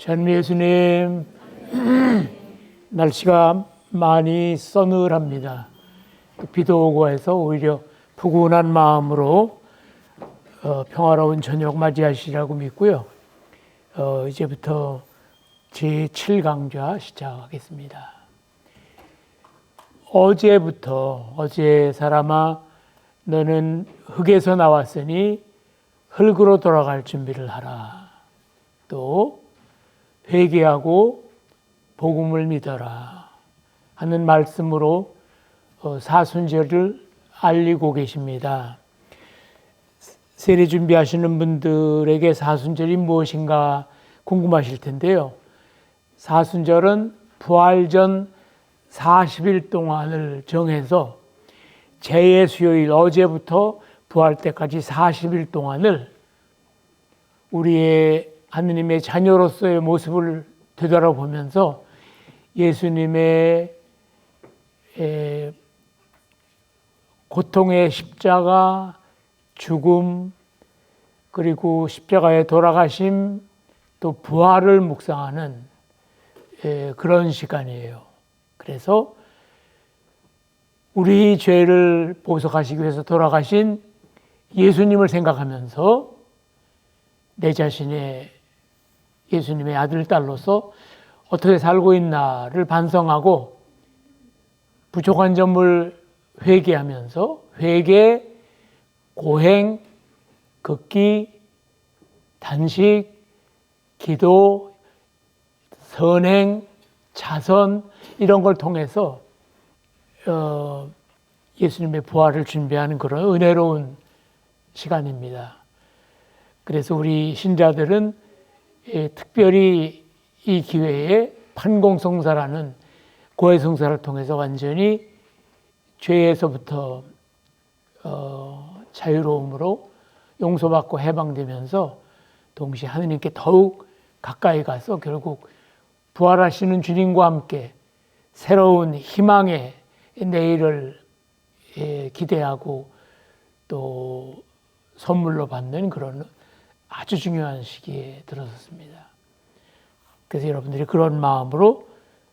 전 예수님, 날씨가 많이 서늘합니다. 비도 오고 해서 오히려 푸근한 마음으로 평화로운 저녁 맞이하시라고 믿고요. 이제부터 제7강좌 시작하겠습니다. 어제 사람아 너는 흙에서 나왔으니 흙으로 돌아갈 준비를 하라. 또 회개하고 복음을 믿어라 하는 말씀으로 사순절을 알리고 계십니다. 세례 준비하시는 분들에게 사순절이 무엇인가 궁금하실 텐데요. 사순절은 부활 전 40일 동안을 정해서 재의 수요일 어제부터 부활 때까지 40일 동안을 우리의 하느님의 자녀로서의 모습을 되돌아보면서 예수님의 고통의 십자가, 죽음, 그리고 십자가에 돌아가심, 또 부활을 묵상하는 그런 시간이에요. 그래서 우리 죄를 보속하시기 위해서 돌아가신 예수님을 생각하면서 내 자신의 예수님의 아들, 딸로서 어떻게 살고 있나를 반성하고 부족한 점을 회개하면서 회개, 고행, 걷기, 단식, 기도, 선행, 자선 이런 걸 통해서 예수님의 부활을 준비하는 그런 은혜로운 시간입니다. 그래서 우리 신자들은 특별히 이 기회에 판공성사라는 고해성사를 통해서 완전히 죄에서부터 자유로움으로 용서받고 해방되면서 동시에 하느님께 더욱 가까이 가서 결국 부활하시는 주님과 함께 새로운 희망의 내일을 기대하고 또 선물로 받는 그런 아주 중요한 시기에 들어섰습니다. 그래서 여러분들이 그런 마음으로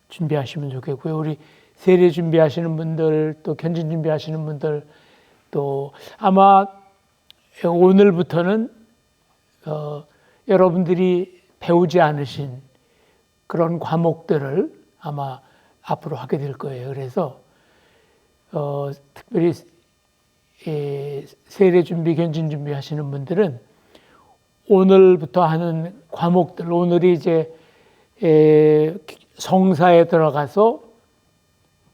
준비하시면 좋겠고요. 우리 세례 준비하시는 분들, 또 견진 준비하시는 분들, 또 아마 오늘부터는 여러분들이 배우지 않으신 그런 과목들을 아마 앞으로 하게 될 거예요. 그래서 특별히 세례 준비, 견진 준비 하시는 분들은 오늘부터 하는 과목들, 오늘이 이제 성사에 들어가서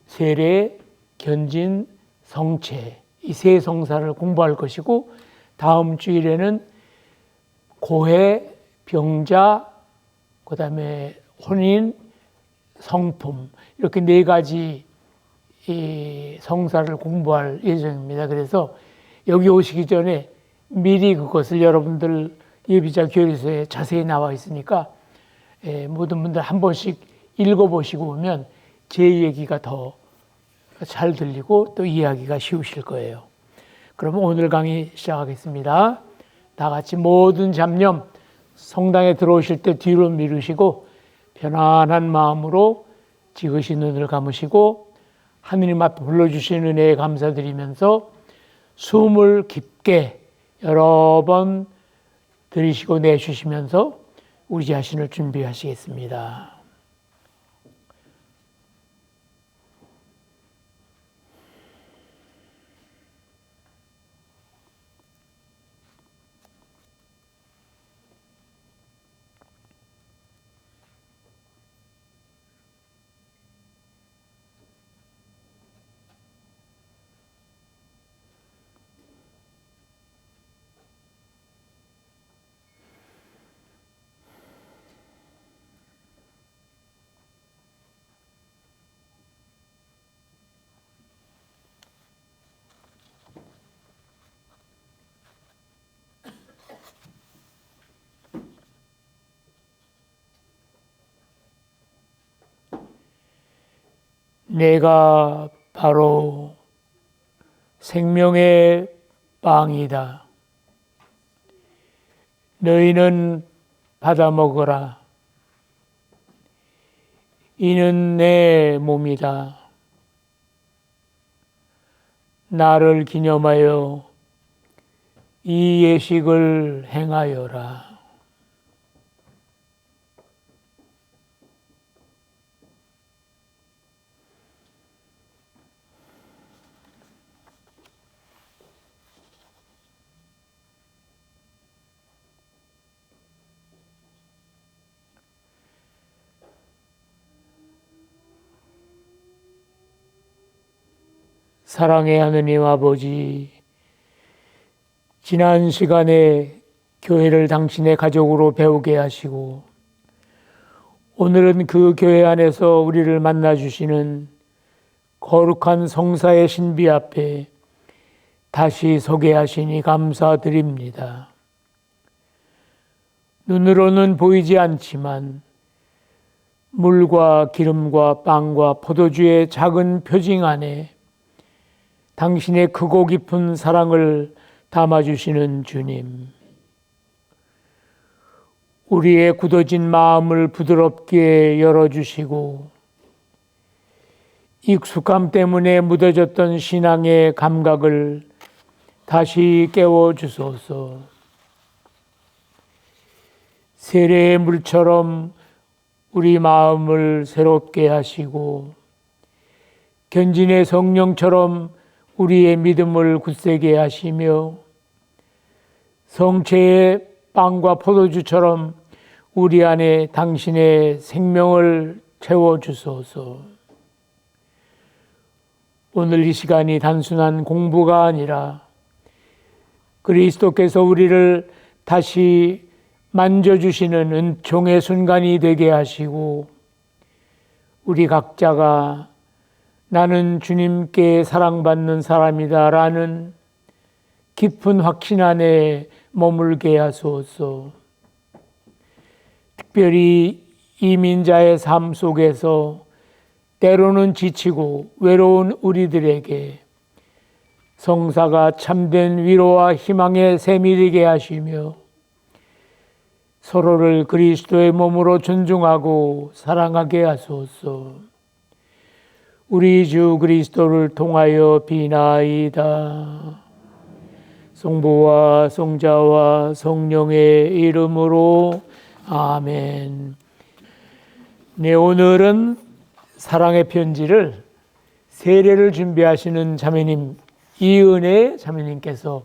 세례, 견진, 성체 이 세 성사를 공부할 것이고 다음 주일에는 고해, 병자, 그 다음에 혼인, 성품 이렇게 네 가지 이 성사를 공부할 예정입니다. 그래서 여기 오시기 전에 미리 그것을 여러분들 예비자 교리서에 자세히 나와 있으니까 모든 분들 한 번씩 읽어보시고 오면 제 얘기가 더 잘 들리고 또 이해하기가 쉬우실 거예요. 그러면 오늘 강의 시작하겠습니다. 다 같이 모든 잡념 성당에 들어오실 때 뒤로 미루시고 편안한 마음으로 지그시 눈을 감으시고 하느님 앞에 불러주신 은혜에 감사드리면서 숨을 깊게 여러 번 들이쉬고 내쉬시면서 우리 자신을 준비하시겠습니다. 내가 바로 생명의 빵이다. 너희는 받아 먹어라. 이는 내 몸이다. 나를 기념하여 이 예식을 행하여라. 사랑의 하느님 아버지, 지난 시간에 교회를 당신의 가족으로 배우게 하시고 오늘은 그 교회 안에서 우리를 만나주시는 거룩한 성사의 신비 앞에 다시 서게 하시니 감사드립니다. 눈으로는 보이지 않지만 물과 기름과 빵과 포도주의 작은 표징 안에 당신의 크고 깊은 사랑을 담아주시는 주님, 우리의 굳어진 마음을 부드럽게 열어주시고 익숙함 때문에 묻어졌던 신앙의 감각을 다시 깨워주소서. 세례의 물처럼 우리 마음을 새롭게 하시고 견진의 성령처럼 우리의 믿음을 굳세게 하시며 성체의 빵과 포도주처럼 우리 안에 당신의 생명을 채워주소서. 오늘 이 시간이 단순한 공부가 아니라 그리스도께서 우리를 다시 만져주시는 은총의 순간이 되게 하시고 우리 각자가 나는 주님께 사랑받는 사람이다 라는 깊은 확신 안에 머물게 하소서. 특별히 이민자의 삶 속에서 때로는 지치고 외로운 우리들에게 성사가 참된 위로와 희망의 샘이 되게 하시며 서로를 그리스도의 몸으로 존중하고 사랑하게 하소서. 우리 주 그리스도를 통하여 비나이다. 성부와 성자와 성령의 이름으로 아멘. 네, 오늘은 사랑의 편지를 세례를 준비하시는 자매님 이은혜 자매님께서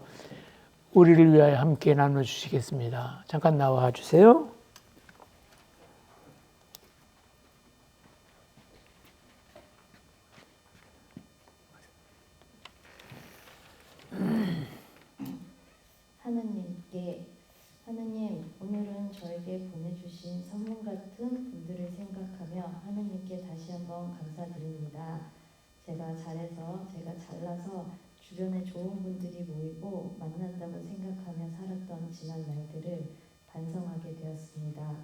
우리를 위하여 함께 나눠주시겠습니다. 잠깐 나와 주세요. 하느님, 오늘은 저에게 보내주신 선물 같은 분들을 생각하며 하느님께 다시 한번 감사드립니다. 제가 잘나서 주변에 좋은 분들이 모이고 만난다고 생각하며 살았던 지난 날들을 반성하게 되었습니다.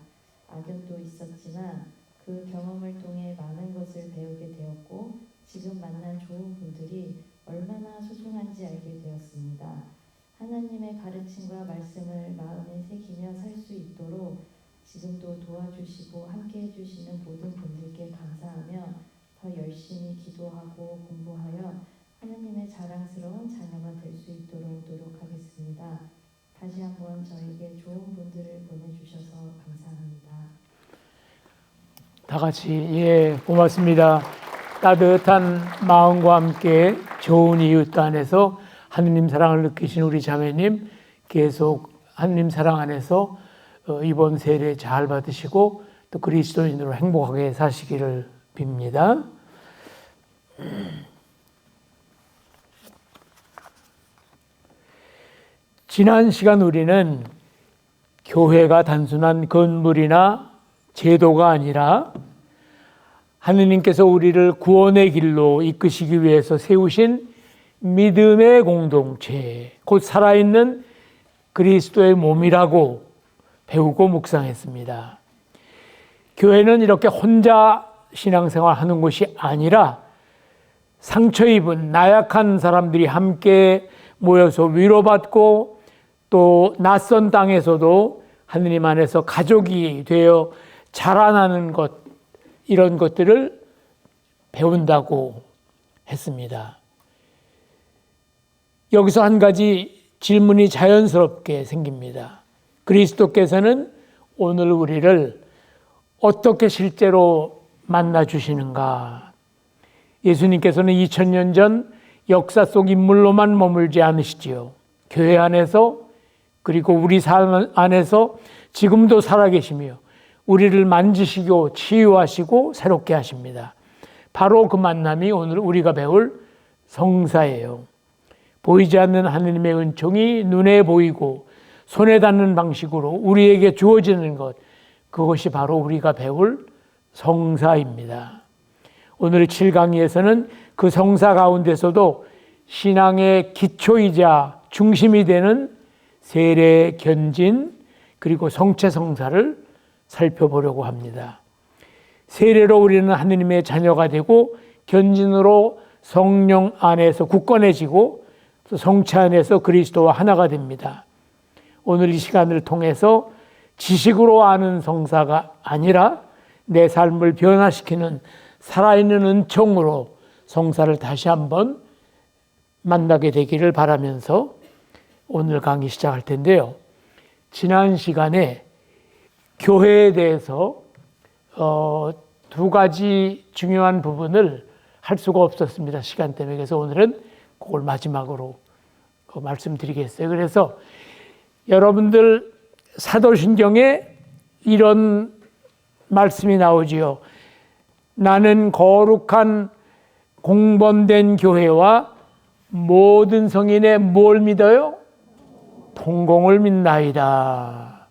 악연도 있었지만 그 경험을 통해 많은 것을 배우게 되었고 지금 만난 좋은 분들이 얼마나 소중한지 알게 되었습니다. 하나님의 가르침과 말씀을 마음에 새기며 살 수 있도록 지금도 도와주시고 함께 해주시는 모든 분들께 감사하며 더 열심히 기도하고 공부하여 하나님의 자랑스러운 자녀가 될 수 있도록 노력하겠습니다. 다시 한번 저에게 좋은 분들을 보내주셔서 감사합니다. 다 같이 고맙습니다. 따뜻한 마음과 함께 좋은 이웃 안에서 하느님 사랑을 느끼신 우리 자매님 계속 하느님 사랑 안에서 이번 세례 잘 받으시고 또 그리스도인으로 행복하게 사시기를 빕니다. 지난 시간 우리는 교회가 단순한 건물이나 제도가 아니라 하느님께서 우리를 구원의 길로 이끄시기 위해서 세우신 믿음의 공동체, 곧 살아있는 그리스도의 몸이라고 배우고 묵상했습니다. 교회는 이렇게 혼자 신앙생활 하는 곳이 아니라 상처 입은 나약한 사람들이 함께 모여서 위로받고 또 낯선 땅에서도 하느님 안에서 가족이 되어 자라나는 것, 이런 것들을 배운다고 했습니다. 여기서 한 가지 질문이 자연스럽게 생깁니다. 그리스도께서는 오늘 우리를 어떻게 실제로 만나 주시는가? 예수님께서는 2000년 전 역사 속 인물로만 머물지 않으시지요. 교회 안에서 그리고 우리 삶 안에서 지금도 살아계시며 우리를 만지시고 치유하시고 새롭게 하십니다. 바로 그 만남이 오늘 우리가 배울 성사예요. 보이지 않는 하느님의 은총이 눈에 보이고 손에 닿는 방식으로 우리에게 주어지는 것, 그것이 바로 우리가 배울 성사입니다. 오늘 7강의에서는 그 성사 가운데서도 신앙의 기초이자 중심이 되는 세례, 견진, 그리고 성체 성사를 살펴보려고 합니다. 세례로 우리는 하느님의 자녀가 되고 견진으로 성령 안에서 굳건해지고 또 성체 안에서 그리스도와 하나가 됩니다. 오늘 이 시간을 통해서 지식으로 아는 성사가 아니라 내 삶을 변화시키는 살아있는 은총으로 성사를 다시 한번 만나게 되기를 바라면서 오늘 강의 시작할 텐데요. 지난 시간에 교회에 대해서 두 가지 중요한 부분을 할 수가 없었습니다. 시간 때문에. 그래서 오늘은 그걸 마지막으로 말씀드리겠어요. 그래서 여러분들 사도신경에 이런 말씀이 나오지요. 나는 거룩한 공범된 교회와 모든 성인의 뭘 믿어요? 통공을 믿나이다.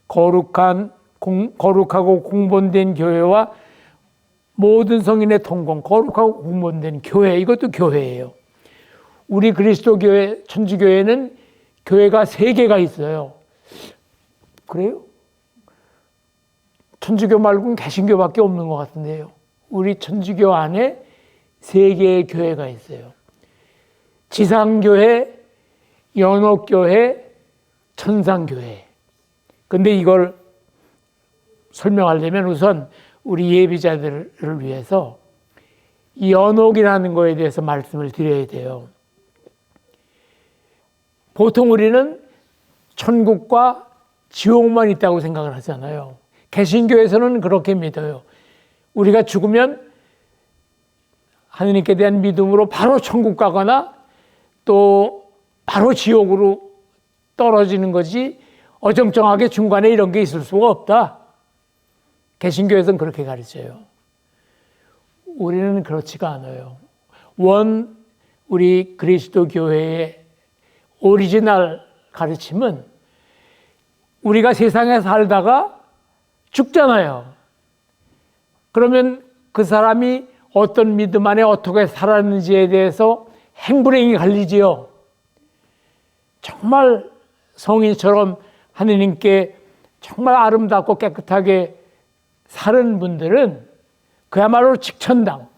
거룩하고 공범된 교회와 모든 성인의 통공, 거룩하고 공범된 교회, 이것도 교회예요. 우리 그리스도 교회, 천주교회는 교회가 3개가 있어요. 그래요? 천주교 말고는 개신교밖에 없는 것 같은데요. 우리 천주교 안에 3개의 교회가 있어요. 지상교회, 연옥교회, 천상교회. 근데 이걸 설명하려면 우선 우리 예비자들을 위해서 이 연옥이라는 거에 대해서 말씀을 드려야 돼요. 보통 우리는 천국과 지옥만 있다고 생각을 하잖아요. 개신교에서는 그렇게 믿어요. 우리가 죽으면 하느님께 대한 믿음으로 바로 천국 가거나 또 바로 지옥으로 떨어지는 거지 어정쩡하게 중간에 이런 게 있을 수가 없다. 개신교에서는 그렇게 가르쳐요. 우리는 그렇지가 않아요. 우리 그리스도 교회의 오리지널 가르침은 우리가 세상에 살다가 죽잖아요. 그러면 그 사람이 어떤 믿음 안에 어떻게 살았는지에 대해서 행불행이 갈리지요. 정말 성인처럼 하느님께 정말 아름답고 깨끗하게 사는 분들은 그야말로 직천당,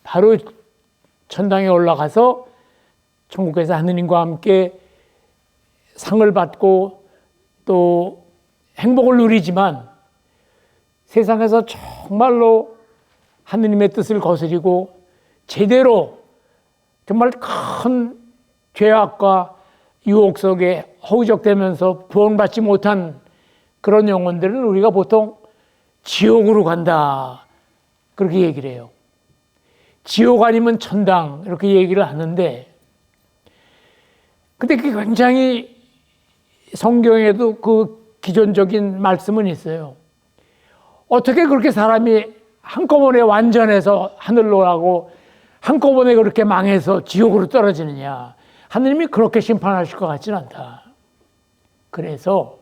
바로 천당에 올라가서 천국에서 하느님과 함께 상을 받고 또 행복을 누리지만 세상에서 정말로 하느님의 뜻을 거스리고 제대로 정말 큰 죄악과 유혹 속에 허우적대면서 구원받지 못한 그런 영혼들은 우리가 보통 지옥으로 간다, 그렇게 얘기를 해요. 지옥 아니면 천당, 이렇게 얘기를 하는데, 근데 그게 굉장히 성경에도 그 기존적인 말씀은 있어요. 어떻게 그렇게 사람이 한꺼번에 완전해서 하늘로 가고 한꺼번에 그렇게 망해서 지옥으로 떨어지느냐. 하느님이 그렇게 심판하실 것 같지는 않다. 그래서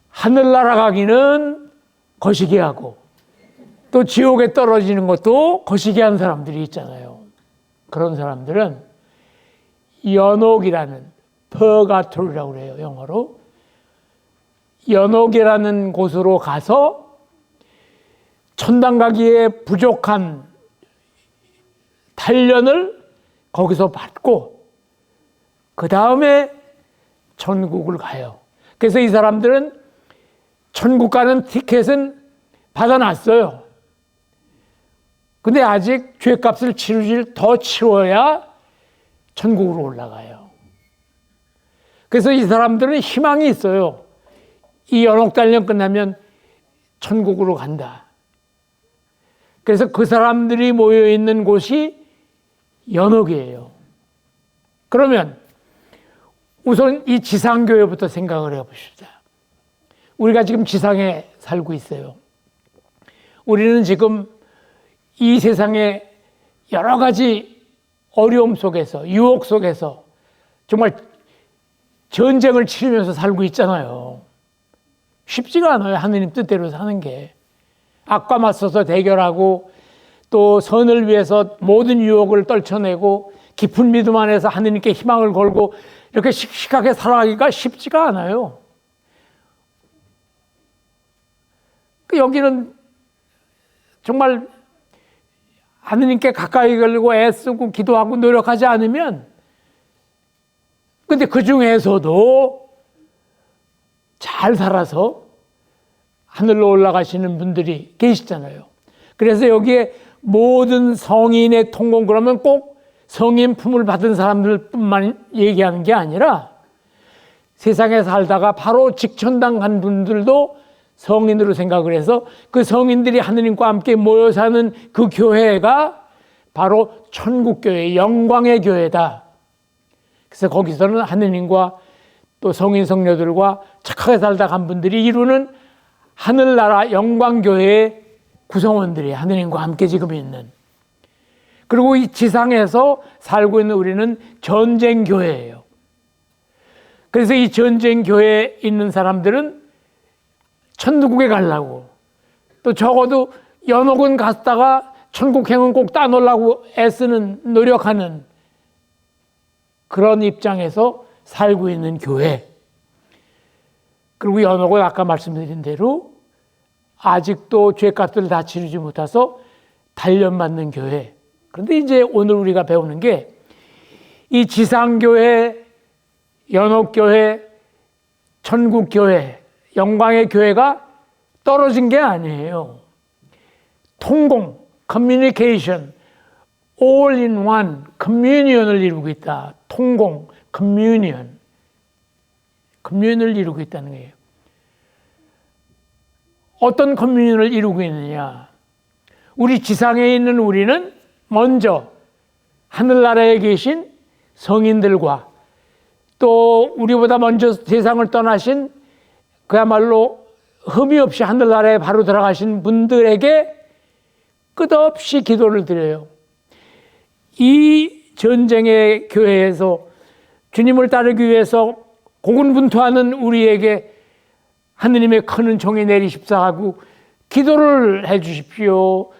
하늘나라 가기는 거시기 하고 또 지옥에 떨어지는 것도 거시기 한 사람들이 있잖아요. 그런 사람들은 연옥이라는 퍼가토리라고 그래요. 영어로. 연옥이라는 곳으로 가서 천당 가기에 부족한 단련을 거기서 받고 그 다음에 천국을 가요. 그래서 이 사람들은 천국 가는 티켓은 받아놨어요. 근데 아직 죄값을 치르질 더 치러야 천국으로 올라가요. 그래서 이 사람들은 희망이 있어요. 이 연옥단련 끝나면 천국으로 간다. 그래서 그 사람들이 모여있는 곳이 연옥이에요. 그러면 우선 이 지상교회부터 생각을 해봅시다. 우리가 지금 지상에 살고 있어요. 우리는 지금 이 세상에 여러 가지 어려움 속에서, 유혹 속에서 정말 전쟁을 치르면서 살고 있잖아요. 쉽지가 않아요. 하느님 뜻대로 사는 게. 악과 맞서서 대결하고 또 선을 위해서 모든 유혹을 떨쳐내고 깊은 믿음 안에서 하느님께 희망을 걸고 이렇게 씩씩하게 살아가기가 쉽지가 않아요. 여기는 정말 하느님께 가까이 가려고 애쓰고 기도하고 노력하지 않으면, 근데 그 중에서도 잘 살아서 하늘로 올라가시는 분들이 계시잖아요. 그래서 여기에 모든 성인의 통공, 그러면 꼭 성인 품을 받은 사람들뿐만 얘기하는 게 아니라 세상에 살다가 바로 직천당 간 분들도 성인으로 생각을 해서 그 성인들이 하느님과 함께 모여 사는 그 교회가 바로 천국교회, 영광의 교회다. 그래서 거기서는 하느님과 또 성인 성녀들과 착하게 살다 간 분들이 이루는 하늘나라 영광교회의 구성원들이 하느님과 함께 지금 있는, 그리고 이 지상에서 살고 있는 우리는 전쟁교회예요. 그래서 이 전쟁교회에 있는 사람들은 천국에 가려고, 또 적어도 연옥은 갔다가 천국행은 꼭 따놓으려고 애쓰는, 노력하는 그런 입장에서 살고 있는 교회. 그리고 연옥은 아까 말씀드린 대로 아직도 죄값들을 다 치르지 못해서 단련받는 교회. 그런데 이제 오늘 우리가 배우는 게 이 지상교회, 연옥교회, 천국교회, 영광의 교회가 떨어진 게 아니에요. 통공, 커뮤니케이션, all in one, 커뮤니언을 이루고 있다. 통공, 커뮤니언을 이루고 있다는 거예요. 어떤 커뮤니언을 이루고 있느냐? 우리 지상에 있는 우리는 먼저 하늘나라에 계신 성인들과 또 우리보다 먼저 세상을 떠나신 그야말로 흠이 없이 하늘나라에 바로 들어가신 분들에게 끝없이 기도를 드려요. 이 전쟁의 교회에서 주님을 따르기 위해서 고군분투하는 우리에게 하느님의 큰 종이 내리십사 하고 기도를 해 주십시오.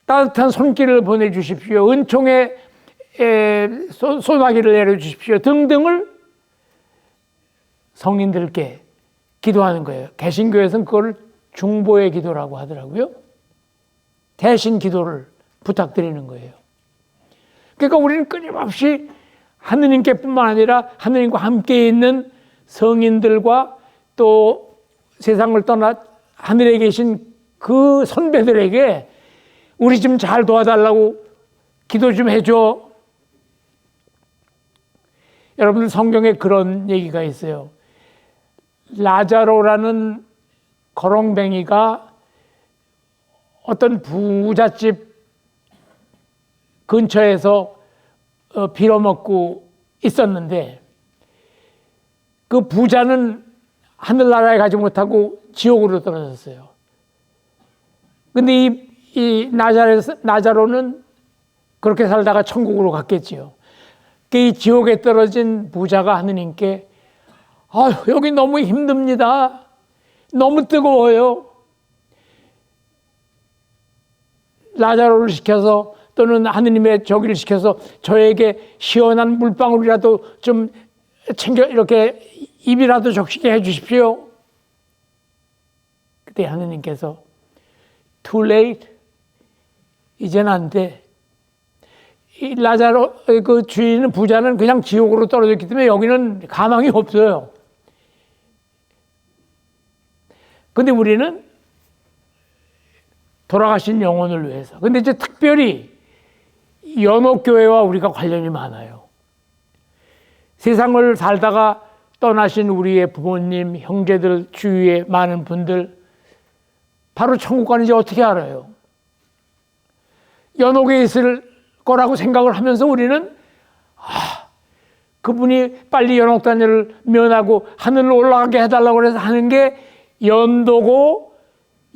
따뜻한 손길을 보내주십시오. 은총의 소나기를 내려주십시오. 등등을 성인들께 기도하는 거예요. 개신교에서는 그걸 중보의 기도라고 하더라고요. 대신 기도를 부탁드리는 거예요. 그러니까 우리는 끊임없이 하느님께 뿐만 아니라 하느님과 함께 있는 성인들과 또 세상을 떠나 하늘에 계신 그 선배들에게 우리 좀 잘 도와달라고 기도 좀 해줘. 여러분들 성경에 그런 얘기가 있어요. 라자로라는 거렁뱅이가 어떤 부잣집 근처에서 빌어먹고 있었는데 그 부자는 하늘나라에 가지 못하고 지옥으로 떨어졌어요. 근데 이 나자로는 그렇게 살다가 천국으로 갔겠지요. 이 지옥에 떨어진 부자가 하느님께 여기 너무 힘듭니다. 너무 뜨거워요. 라자로를 시켜서 또는 하느님의 저기를 시켜서 저에게 시원한 물방울이라도 좀 챙겨 이렇게 입이라도 적시게 해 주십시오. 그때 하느님께서 too late. 이제는 안 돼. 이 라자로 그 주인은 부자는 그냥 지옥으로 떨어졌기 때문에 여기는 가망이 없어요. 근데 우리는 돌아가신 영혼을 위해서. 근데 이제 특별히 연옥교회와 우리가 관련이 많아요. 세상을 살다가 떠나신 우리의 부모님, 형제들, 주위의 많은 분들, 바로 천국 가는지 어떻게 알아요? 연옥에 있을 거라고 생각을 하면서 우리는 그분이 빨리 연옥단을 면하고 하늘로 올라가게 해달라고 해서 하는 게 연도고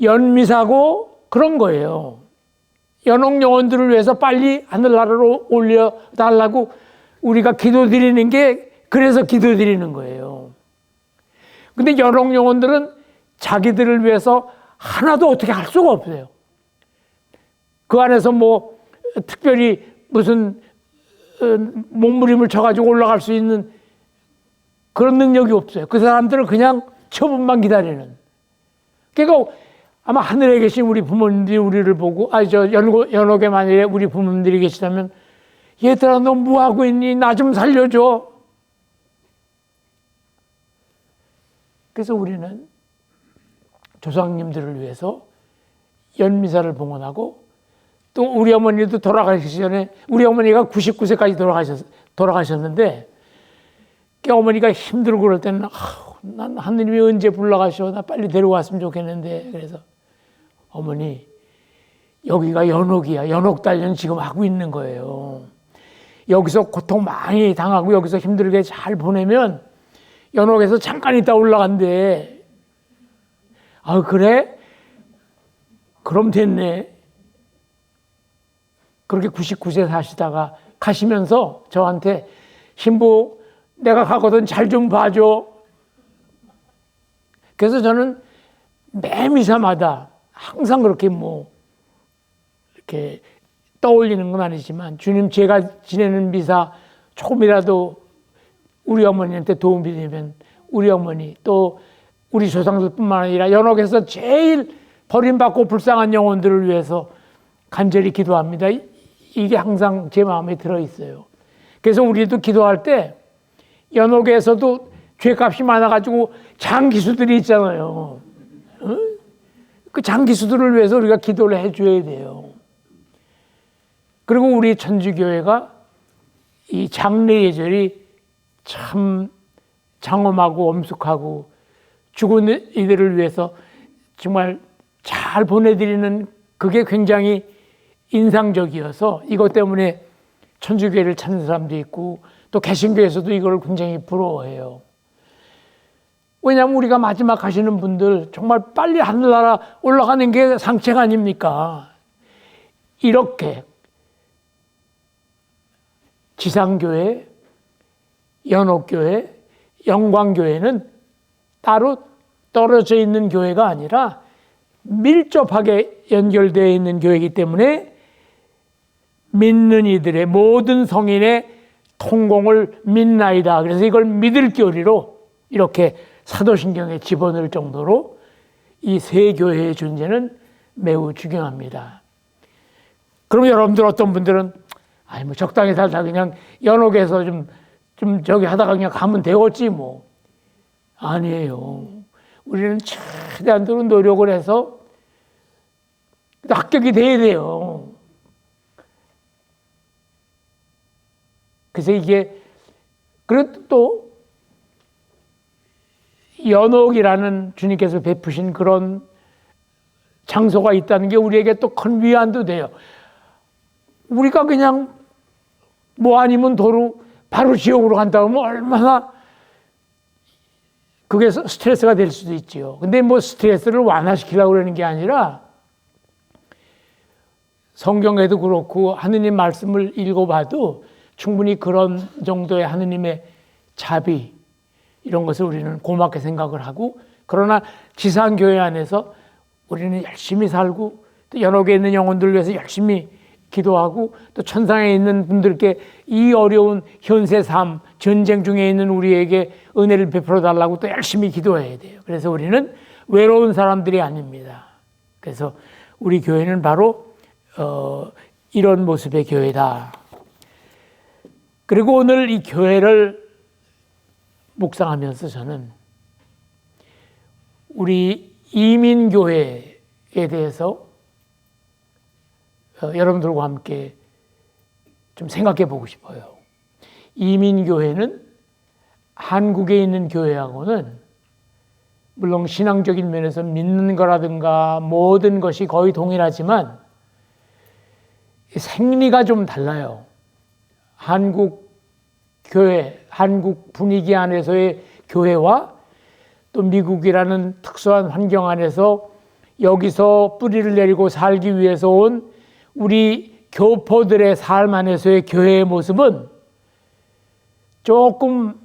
연미사고 그런 거예요. 연옥 영혼들을 위해서 빨리 하늘나라로 올려달라고 우리가 기도드리는 게 그래서 기도드리는 거예요. 근데 연옥 영혼들은 자기들을 위해서 하나도 어떻게 할 수가 없어요. 그 안에서 뭐 특별히 무슨 몸부림을 쳐가지고 올라갈 수 있는 그런 능력이 없어요. 그 사람들은 그냥 처분만 기다리는. 그러니까 아마 하늘에 계신 우리 부모님들이 우리를 보고 연옥에 만약에 우리 부모님들이 계시다면 얘들아 너 뭐하고 있니? 나 좀 살려줘. 그래서 우리는 조상님들을 위해서 연미사를 봉헌하고 또 우리 어머니도 돌아가시기 전에 우리 어머니가 99세까지 돌아가셨는데 어머니가 힘들고 그럴 때는 난 하느님이 언제 불러가셔? 나 빨리 데려왔으면 좋겠는데. 그래서 어머니 여기가 연옥이야. 연옥단련 지금 하고 있는 거예요. 여기서 고통 많이 당하고 여기서 힘들게 잘 보내면 연옥에서 잠깐 있다 올라간대. 아 그래? 그럼 됐네. 그렇게 99세 사시다가 가시면서 저한테 신부 내가 가거든 잘 좀 봐줘. 그래서 저는 매 미사마다 항상 그렇게 뭐 이렇게 떠올리는 건 아니지만 주님 제가 지내는 미사 조금이라도 우리 어머니한테 도움이 되면 우리 어머니 또 우리 조상들뿐만 아니라 연옥에서 제일 버림받고 불쌍한 영혼들을 위해서 간절히 기도합니다. 이게 항상 제 마음에 들어있어요. 그래서 우리도 기도할 때 연옥에서도 죄값이 많아가지고 장기수들이 있잖아요. 그 장기수들을 위해서 우리가 기도를 해줘야 돼요. 그리고 우리 천주교회가 이 장례 예절이 참 장엄하고 엄숙하고 죽은 이들을 위해서 정말 잘 보내드리는 그게 굉장히 인상적이어서 이것 때문에 천주교회를 찾는 사람도 있고 또 개신교에서도 이걸 굉장히 부러워해요. 왜냐하면 우리가 마지막 가시는 분들 정말 빨리 하늘나라 올라가는 게 상책 아닙니까? 이렇게 지상교회, 연옥교회, 영광교회는 따로 떨어져 있는 교회가 아니라 밀접하게 연결되어 있는 교회이기 때문에 믿는 이들의 모든 성인의 통공을 믿나이다. 그래서 이걸 믿을 교리로 이렇게 사도신경에 집어넣을 정도로 이 세 교회의 존재는 매우 중요합니다. 그럼 여러분들 어떤 분들은 뭐 적당히 살다 그냥 연옥에서 좀 저기 하다가 그냥 가면 되겠지 뭐. 아니에요. 우리는 최대한도로 노력을 해서 합격이 돼야 돼요. 그래서 이게 그래도 또 연옥이라는 주님께서 베푸신 그런 장소가 있다는 게 우리에게 또 큰 위안도 돼요. 우리가 그냥 뭐 아니면 도로 바로 지옥으로 간다 하면 얼마나 그게 스트레스가 될 수도 있지요. 근데 뭐 스트레스를 완화시키려고 그러는 게 아니라 성경에도 그렇고 하느님 말씀을 읽어봐도 충분히 그런 정도의 하느님의 자비 이런 것을 우리는 고맙게 생각을 하고 그러나 지상교회 안에서 우리는 열심히 살고 또 연옥에 있는 영혼들을 위해서 열심히 기도하고 또 천상에 있는 분들께 이 어려운 현세 삶, 전쟁 중에 있는 우리에게 은혜를 베풀어 달라고 또 열심히 기도해야 돼요. 그래서 우리는 외로운 사람들이 아닙니다. 그래서 우리 교회는 바로 이런 모습의 교회다. 그리고 오늘 이 교회를 묵상하면서 저는 우리 이민교회에 대해서 여러분들과 함께 좀 생각해 보고 싶어요. 이민교회는 한국에 있는 교회하고는 물론 신앙적인 면에서 믿는 거라든가 모든 것이 거의 동일하지만 생리가 좀 달라요. 한국 교회, 한국 분위기 안에서의 교회와 또 미국이라는 특수한 환경 안에서 여기서 뿌리를 내리고 살기 위해서 온 우리 교포들의 삶 안에서의 교회의 모습은 조금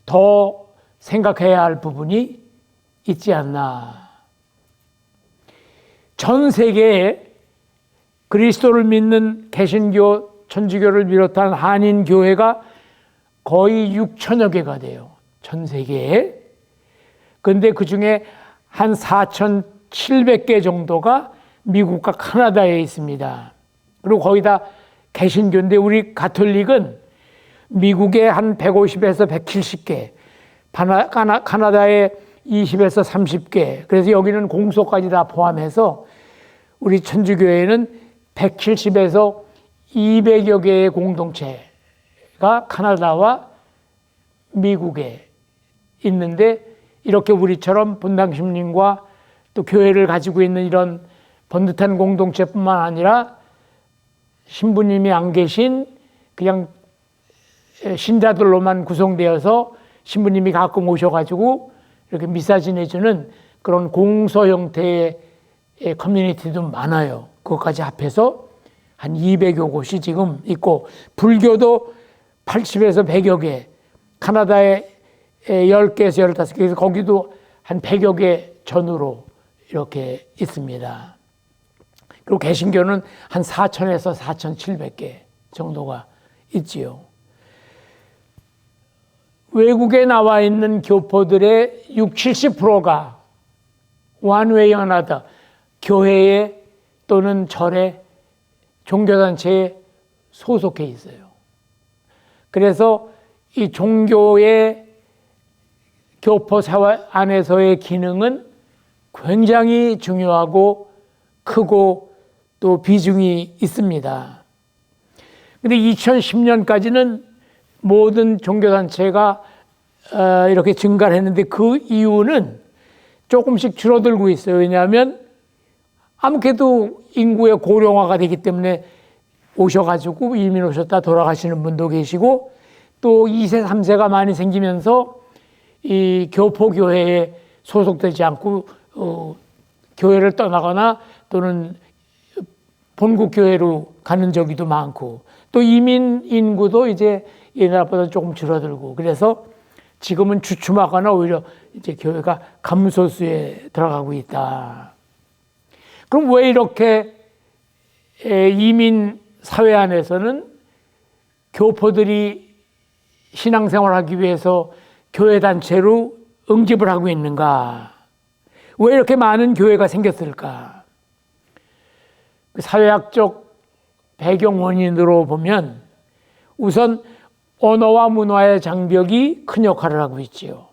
더 생각해야 할 부분이 있지 않나. 전 세계에 그리스도를 믿는 개신교, 천주교를 비롯한 한인 교회가 거의 6천여 개가 돼요. 전 세계에. 그런데 그 중에 한 4,700개 정도가 미국과 카나다에 있습니다. 그리고 거의 다 개신교인데 우리 가톨릭은 미국에 한 150에서 170개, 카나다에 20에서 30개, 그래서 여기는 공소까지 다 포함해서 우리 천주교회는 170에서 200여 개의 공동체가 카나다와 미국에 있는데 이렇게 우리처럼 분당심lin과 또 교회를 가지고 있는 이런 번듯한 공동체뿐만 아니라 신부님이 안 계신 그냥 신자들로만 구성되어서 신부님이 가끔 오셔가지고 이렇게 미사 지내주는 그런 공소 형태의 커뮤니티도 많아요. 그것까지 합해서 한 200여 곳이 지금 있고 불교도 80에서 100여 개, 카나다에 10개에서 15개, 그래서 거기도 한 100여 개 전후로 이렇게 있습니다. 그리고 개신교는 한 4,000에서 4,700개 정도가 있지요. 외국에 나와 있는 교포들의 60, 70%가 one way or another 교회에 또는 절에 종교단체에 소속해 있어요. 그래서 이 종교의 교포 사회 안에서의 기능은 굉장히 중요하고 크고 또 비중이 있습니다. 근데 2010년까지는 모든 종교단체가 이렇게 증가를 했는데 그 이유는 조금씩 줄어들고 있어요. 왜냐하면 아무래도 인구의 고령화가 되기 때문에 오셔가지고 이민 오셨다 돌아가시는 분도 계시고 또 2세, 3세가 많이 생기면서 이 교포교회에 소속되지 않고 교회를 떠나거나 또는 본국교회로 가는 적이도 많고 또 이민 인구도 이제 옛날보다 조금 줄어들고 그래서 지금은 주춤하거나 오히려 이제 교회가 감소수에 들어가고 있다. 그럼 왜 이렇게 이민 사회 안에서는 교포들이 신앙생활하기 위해서 교회 단체로 응집을 하고 있는가? 왜 이렇게 많은 교회가 생겼을까? 사회학적 배경 원인으로 보면 우선 언어와 문화의 장벽이 큰 역할을 하고 있지요.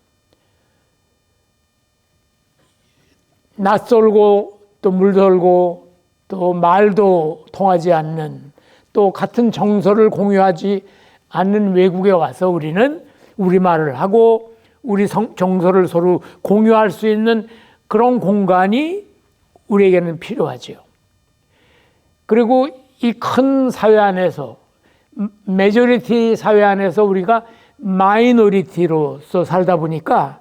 낯설고 또 물들고 또 말도 통하지 않는 또 같은 정서를 공유하지 않는 외국에 와서 우리는 우리말을 하고 우리 정서를 서로 공유할 수 있는 그런 공간이 우리에게는 필요하죠. 그리고 이 큰 사회 안에서 메조리티 사회 안에서 우리가 마이너리티로서 살다 보니까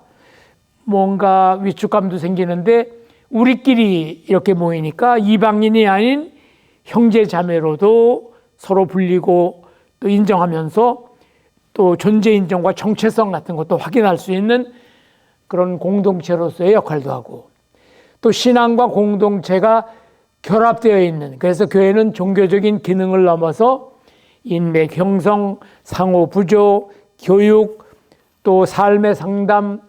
뭔가 위축감도 생기는데 우리끼리 이렇게 모이니까 이방인이 아닌 형제 자매로도 서로 불리고 또 인정하면서 또 존재 인정과 정체성 같은 것도 확인할 수 있는 그런 공동체로서의 역할도 하고 또 신앙과 공동체가 결합되어 있는 그래서 교회는 종교적인 기능을 넘어서 인맥 형성, 상호 부조, 교육, 또 삶의 상담,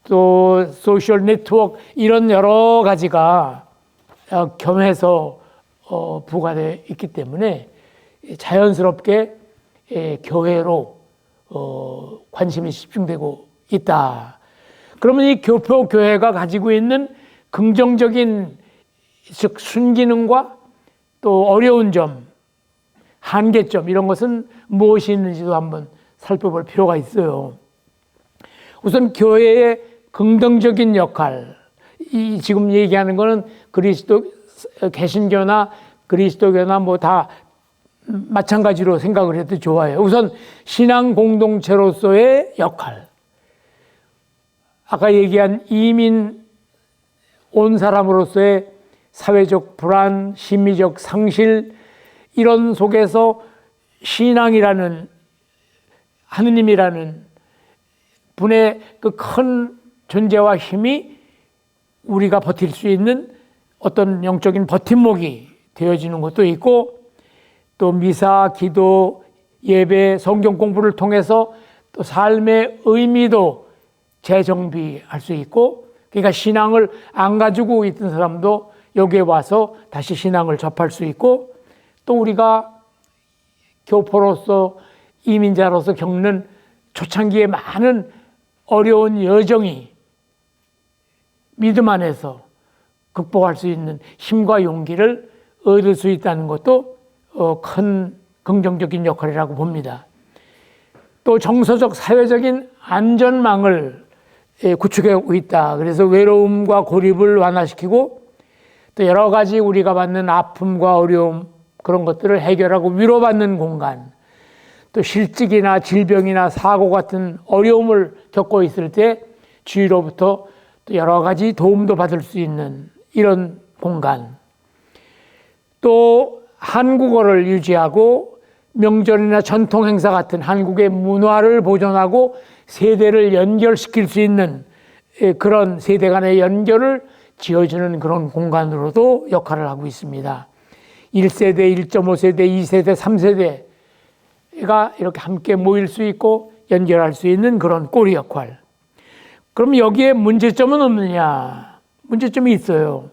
또 소셜 네트워크 이런 여러 가지가 겸해서 부과되어 있기 때문에 자연스럽게 교회로 관심이 집중되고 있다. 그러면 이 교포교회가 가지고 있는 긍정적인 즉 순기능과 또 어려운 점, 한계점 이런 것은 무엇이 있는지도 한번 살펴볼 필요가 있어요. 우선 교회의 긍정적인 역할, 이 지금 얘기하는 거는 개신교나 그리스도교나 뭐 다 마찬가지로 생각을 해도 좋아요. 우선 신앙 공동체로서의 역할. 아까 얘기한 이민 온 사람으로서의 사회적 불안, 심리적 상실 이런 속에서 신앙이라는 하느님이라는 분의 그 큰 존재와 힘이 우리가 버틸 수 있는 어떤 영적인 버팀목이 되어지는 것도 있고 또 미사, 기도, 예배, 성경 공부를 통해서 또 삶의 의미도 재정비할 수 있고 그러니까 신앙을 안 가지고 있던 사람도 여기에 와서 다시 신앙을 접할 수 있고 또 우리가 교포로서 이민자로서 겪는 초창기에 많은 어려운 여정이 믿음 안에서 극복할 수 있는 힘과 용기를 얻을 수 있다는 것도 큰 긍정적인 역할이라고 봅니다. 또 정서적 사회적인 안전망을 구축하고 있다. 그래서 외로움과 고립을 완화시키고 또 여러 가지 우리가 받는 아픔과 어려움 그런 것들을 해결하고 위로받는 공간, 또 실직이나 질병이나 사고 같은 어려움을 겪고 있을 때 주위로부터 또 여러 가지 도움도 받을 수 있는 이런 공간, 또 한국어를 유지하고 명절이나 전통 행사 같은 한국의 문화를 보존하고 세대를 연결시킬 수 있는 그런 세대 간의 연결을 지어주는 그런 공간으로도 역할을 하고 있습니다. 1세대, 1.5세대, 2세대, 3세대가 이렇게 함께 모일 수 있고 연결할 수 있는 그런 꼬리 역할. 그럼 여기에 문제점은 없느냐? 문제점이 있어요.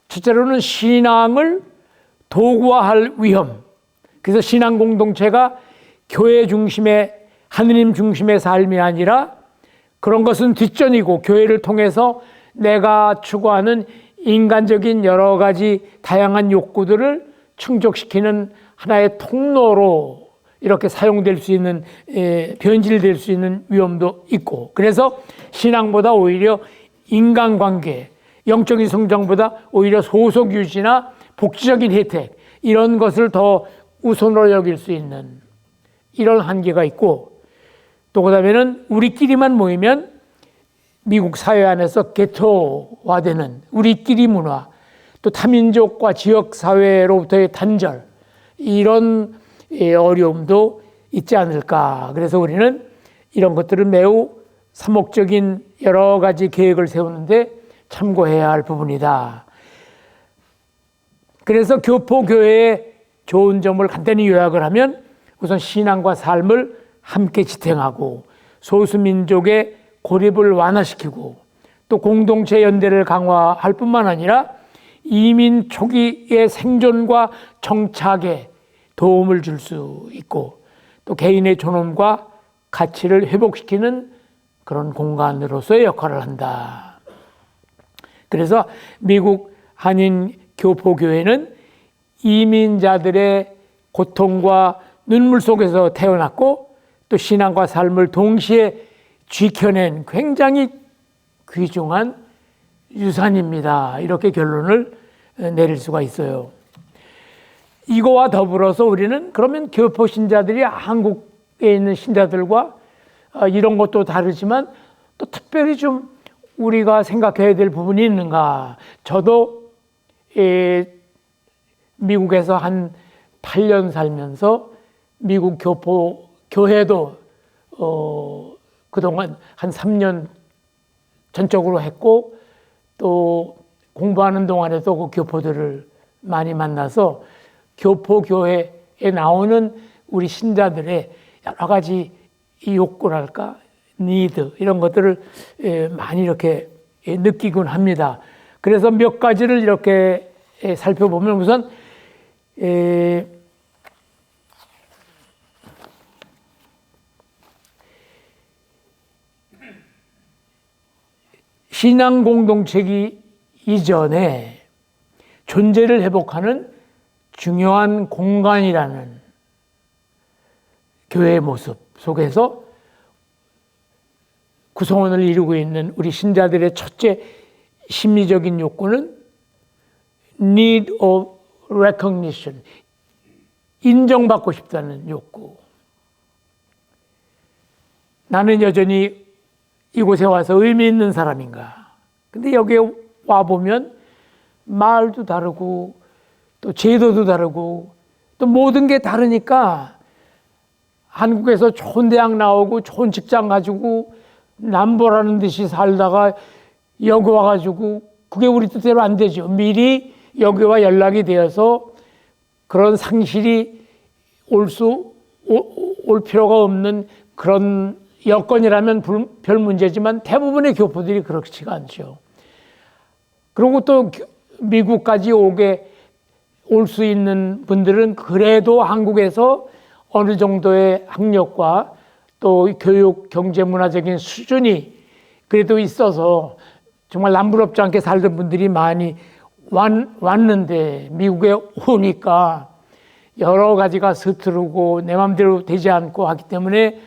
첫째로는 신앙을 도구화할 위험. 그래서 신앙 공동체가 교회 중심의 하느님 중심의 삶이 아니라 그런 것은 뒷전이고 교회를 통해서 내가 추구하는 인간적인 여러 가지 다양한 욕구들을 충족시키는 하나의 통로로 이렇게 사용될 수 있는 변질될 수 있는 위험도 있고 그래서 신앙보다 오히려 인간관계, 영적인 성장보다 오히려 소속 유지나 복지적인 혜택 이런 것을 더 우선으로 여길 수 있는 이런 한계가 있고 또 그다음에는 우리끼리만 모이면 미국 사회 안에서 게토화되는 우리끼리 문화 또 타민족과 지역사회로부터의 단절 이런 어려움도 있지 않을까. 그래서 우리는 이런 것들을 매우 사목적인 여러 가지 계획을 세우는데 참고해야 할 부분이다. 그래서 교포교회의 좋은 점을 간단히 요약을 하면 우선 신앙과 삶을 함께 지탱하고 소수민족의 고립을 완화시키고 또 공동체 연대를 강화할 뿐만 아니라 이민 초기의 생존과 정착에 도움을 줄 수 있고 또 개인의 존엄과 가치를 회복시키는 그런 공간으로서의 역할을 한다. 그래서 미국 한인 교포교회는 이민자들의 고통과 눈물 속에서 태어났고 또 신앙과 삶을 동시에 지켜낸 굉장히 귀중한 유산입니다. 이렇게 결론을 내릴 수가 있어요. 이거와 더불어서 우리는 그러면 교포 신자들이 한국에 있는 신자들과 이런 것도 다르지만 또 특별히 좀 우리가 생각해야 될 부분이 있는가. 저도 미국에서 한 8년 살면서 미국 교포 교회도 그동안 한 3년 전적으로 했고 또 공부하는 동안에도 그 교포들을 많이 만나서 교포 교회에 나오는 우리 신자들의 여러 가지 이 욕구랄까, 니드 이런 것들을 많이 이렇게 느끼곤 합니다. 그래서 몇 가지를 이렇게 살펴보면 우선 신앙 공동체기 이전에 존재를 회복하는 중요한 공간이라는 교회의 모습 속에서 구성원을 이루고 있는 우리 신자들의 첫째 심리적인 욕구는 need of recognition, 인정받고 싶다는 욕구. 나는 여전히 이곳에 와서 의미 있는 사람인가? 근데 여기에 와보면 말도 다르고 또 제도도 다르고 또 모든 게 다르니까 한국에서 좋은 대학 나오고 좋은 직장 가지고 남보라는 듯이 살다가 여기 와가지고 그게 우리 뜻대로 안 되죠. 미리 여기와 연락이 되어서 그런 상실이 올 필요가 없는 그런 여건이라면 별 문제지만 대부분의 교포들이 그렇지가 않죠. 그리고 또 미국까지 올 수 있는 분들은 그래도 한국에서 어느 정도의 학력과 또 교육, 경제, 문화적인 수준이 그래도 있어서 정말 남부럽지 않게 살던 분들이 많이 왔는데 미국에 오니까 여러 가지가 서투르고 내 마음대로 되지 않고 하기 때문에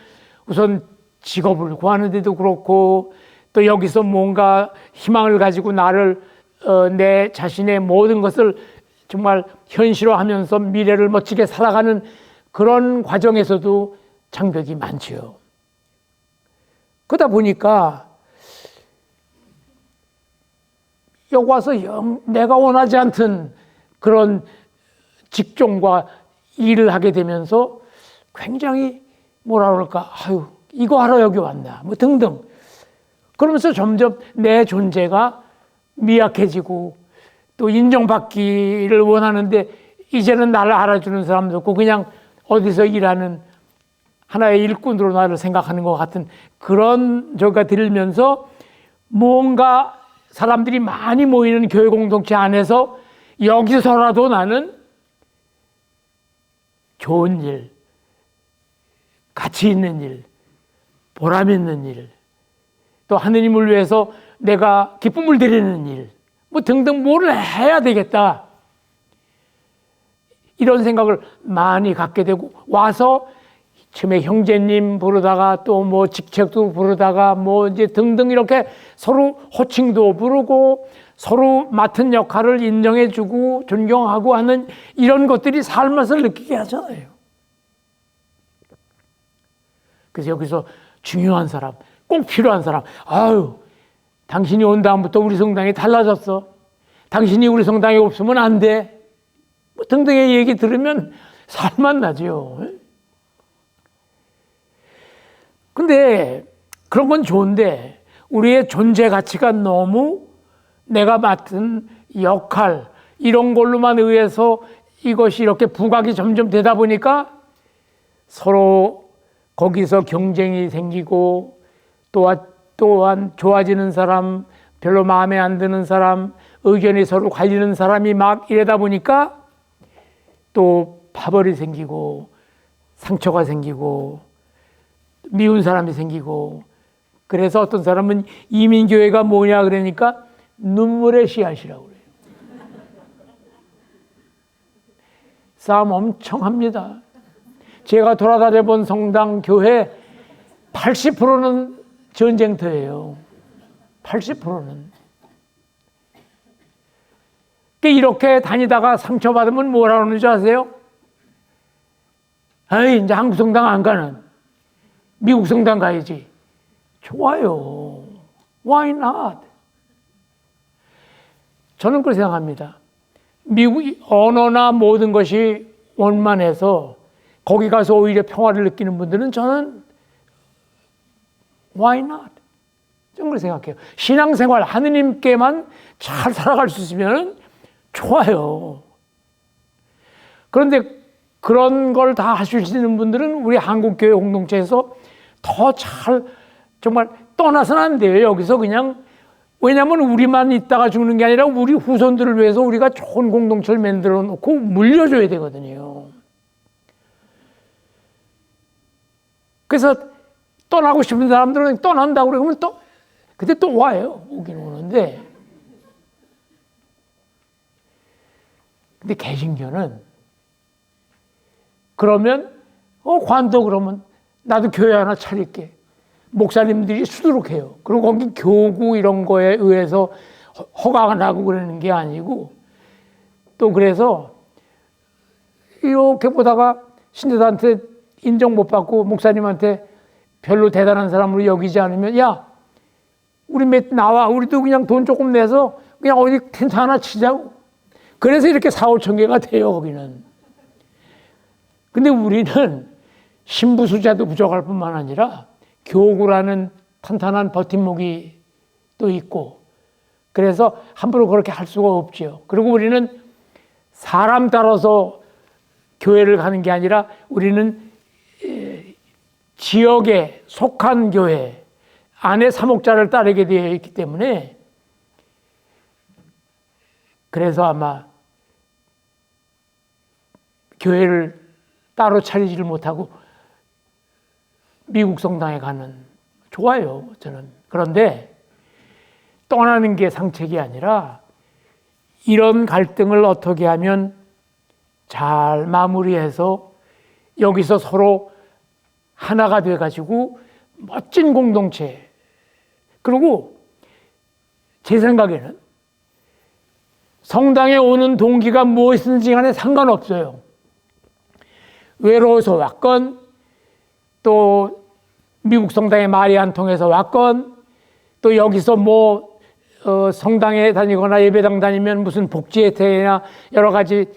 우선 직업을 구하는데도 그렇고 또 여기서 뭔가 희망을 가지고 내 자신의 모든 것을 정말 현실화하면서 미래를 멋지게 살아가는 그런 과정에서도 장벽이 많죠. 그러다 보니까 여기 와서 내가 원하지 않던 그런 직종과 일을 하게 되면서 굉장히 뭐라 그럴까, 아유, 이거 하러 여기 왔나, 뭐 등등. 그러면서 점점 내 존재가 미약해지고 또 인정받기를 원하는데 이제는 나를 알아주는 사람도 없고 그냥 어디서 일하는 하나의 일꾼으로 나를 생각하는 것 같은 그런 저가 들면서 뭔가 사람들이 많이 모이는 교회 공동체 안에서 여기서라도 나는 좋은 일, 가치 있는 일, 보람 있는 일, 또 하느님을 위해서 내가 기쁨을 드리는 일, 뭐 등등 뭐를 해야 되겠다. 이런 생각을 많이 갖게 되고 와서 처음에 형제님 부르다가 또 뭐 직책도 부르다가 뭐 이제 등등 이렇게 서로 호칭도 부르고 서로 맡은 역할을 인정해주고 존경하고 하는 이런 것들이 삶을 느끼게 하잖아요. 그래서 여기서 중요한 사람, 꼭 필요한 사람, 아유, 당신이 온 다음부터 우리 성당이 달라졌어. 당신이 우리 성당에 없으면 안 돼. 뭐 등등의 얘기 들으면 살만 나죠. 근데 그런 건 좋은데 우리의 존재 가치가 너무 내가 맡은 역할 이런 걸로만 의해서 이것이 이렇게 부각이 점점 되다 보니까 서로 거기서 경쟁이 생기고 또한 좋아지는 사람, 별로 마음에 안 드는 사람, 의견이 서로 갈리는 사람이 막 이러다 보니까 또 파벌이 생기고 상처가 생기고 미운 사람이 생기고 그래서 어떤 사람은 이민교회가 뭐냐 그러니까 눈물의 씨앗이라고 그래요. 싸움 엄청 합니다. 제가 돌아다녀 본 성당 교회 80%는 전쟁터예요. 80%는. 이렇게 다니다가 상처받으면 뭐라 그러는 줄 아세요? 아이, 이제 한국 성당 안 가는. 미국 성당 가야지. 좋아요. Why not? 저는 그렇게 생각합니다. 미국 언어나 모든 것이 원만해서 거기 가서 오히려 평화를 느끼는 분들은 저는 Why not? 저는 그렇게 생각해요. 신앙생활 하느님께만 잘 살아갈 수 있으면 좋아요. 그런데 그런 걸 다 하실 수 있는 분들은 우리 한국교회 공동체에서 더 잘 정말 떠나서는 안 돼요. 여기서 그냥 왜냐하면 우리만 있다가 죽는 게 아니라 우리 후손들을 위해서 우리가 좋은 공동체를 만들어 놓고 물려줘야 되거든요. 그래서 떠나고 싶은 사람들은 떠난다고 그러면 근데 또 와요. 오긴 오는데. 근데 개신교는 그러면 관도 그러면 나도 교회 하나 차릴게. 목사님들이 수두룩해요. 그리고 거기 교구 이런 거에 의해서 허가가 나고 그러는 게 아니고 또 그래서 이렇게 보다가 신도들한테 인정 못 받고 목사님한테 별로 대단한 사람으로 여기지 않으면 야 우리 나와 우리도 그냥 돈 조금 내서 그냥 어디 텐트 하나 치자고. 그래서 이렇게 4, 5천 개가 돼요 거기는. 근데 우리는 신부수자도 부족할 뿐만 아니라 교구라는 탄탄한 버팀목이 또 있고 그래서 함부로 그렇게 할 수가 없죠. 그리고 우리는 사람 따라서 교회를 가는 게 아니라 우리는 지역에 속한 교회 안에 사목자를 따르게 되어 있기 때문에 그래서 아마 교회를 따로 차리지를 못하고 미국 성당에 가는 좋아요 저는. 그런데 떠나는 게 상책이 아니라 이런 갈등을 어떻게 하면 잘 마무리해서 여기서 서로 하나가 돼가지고 멋진 공동체. 그리고 제 생각에는 성당에 오는 동기가 무엇이든지 간에 상관없어요. 외로워서 왔건 또 미국 성당에 말이 안 통해서 왔건 또 여기서 성당에 다니거나 예배당 다니면 무슨 복지 혜택이나 여러 가지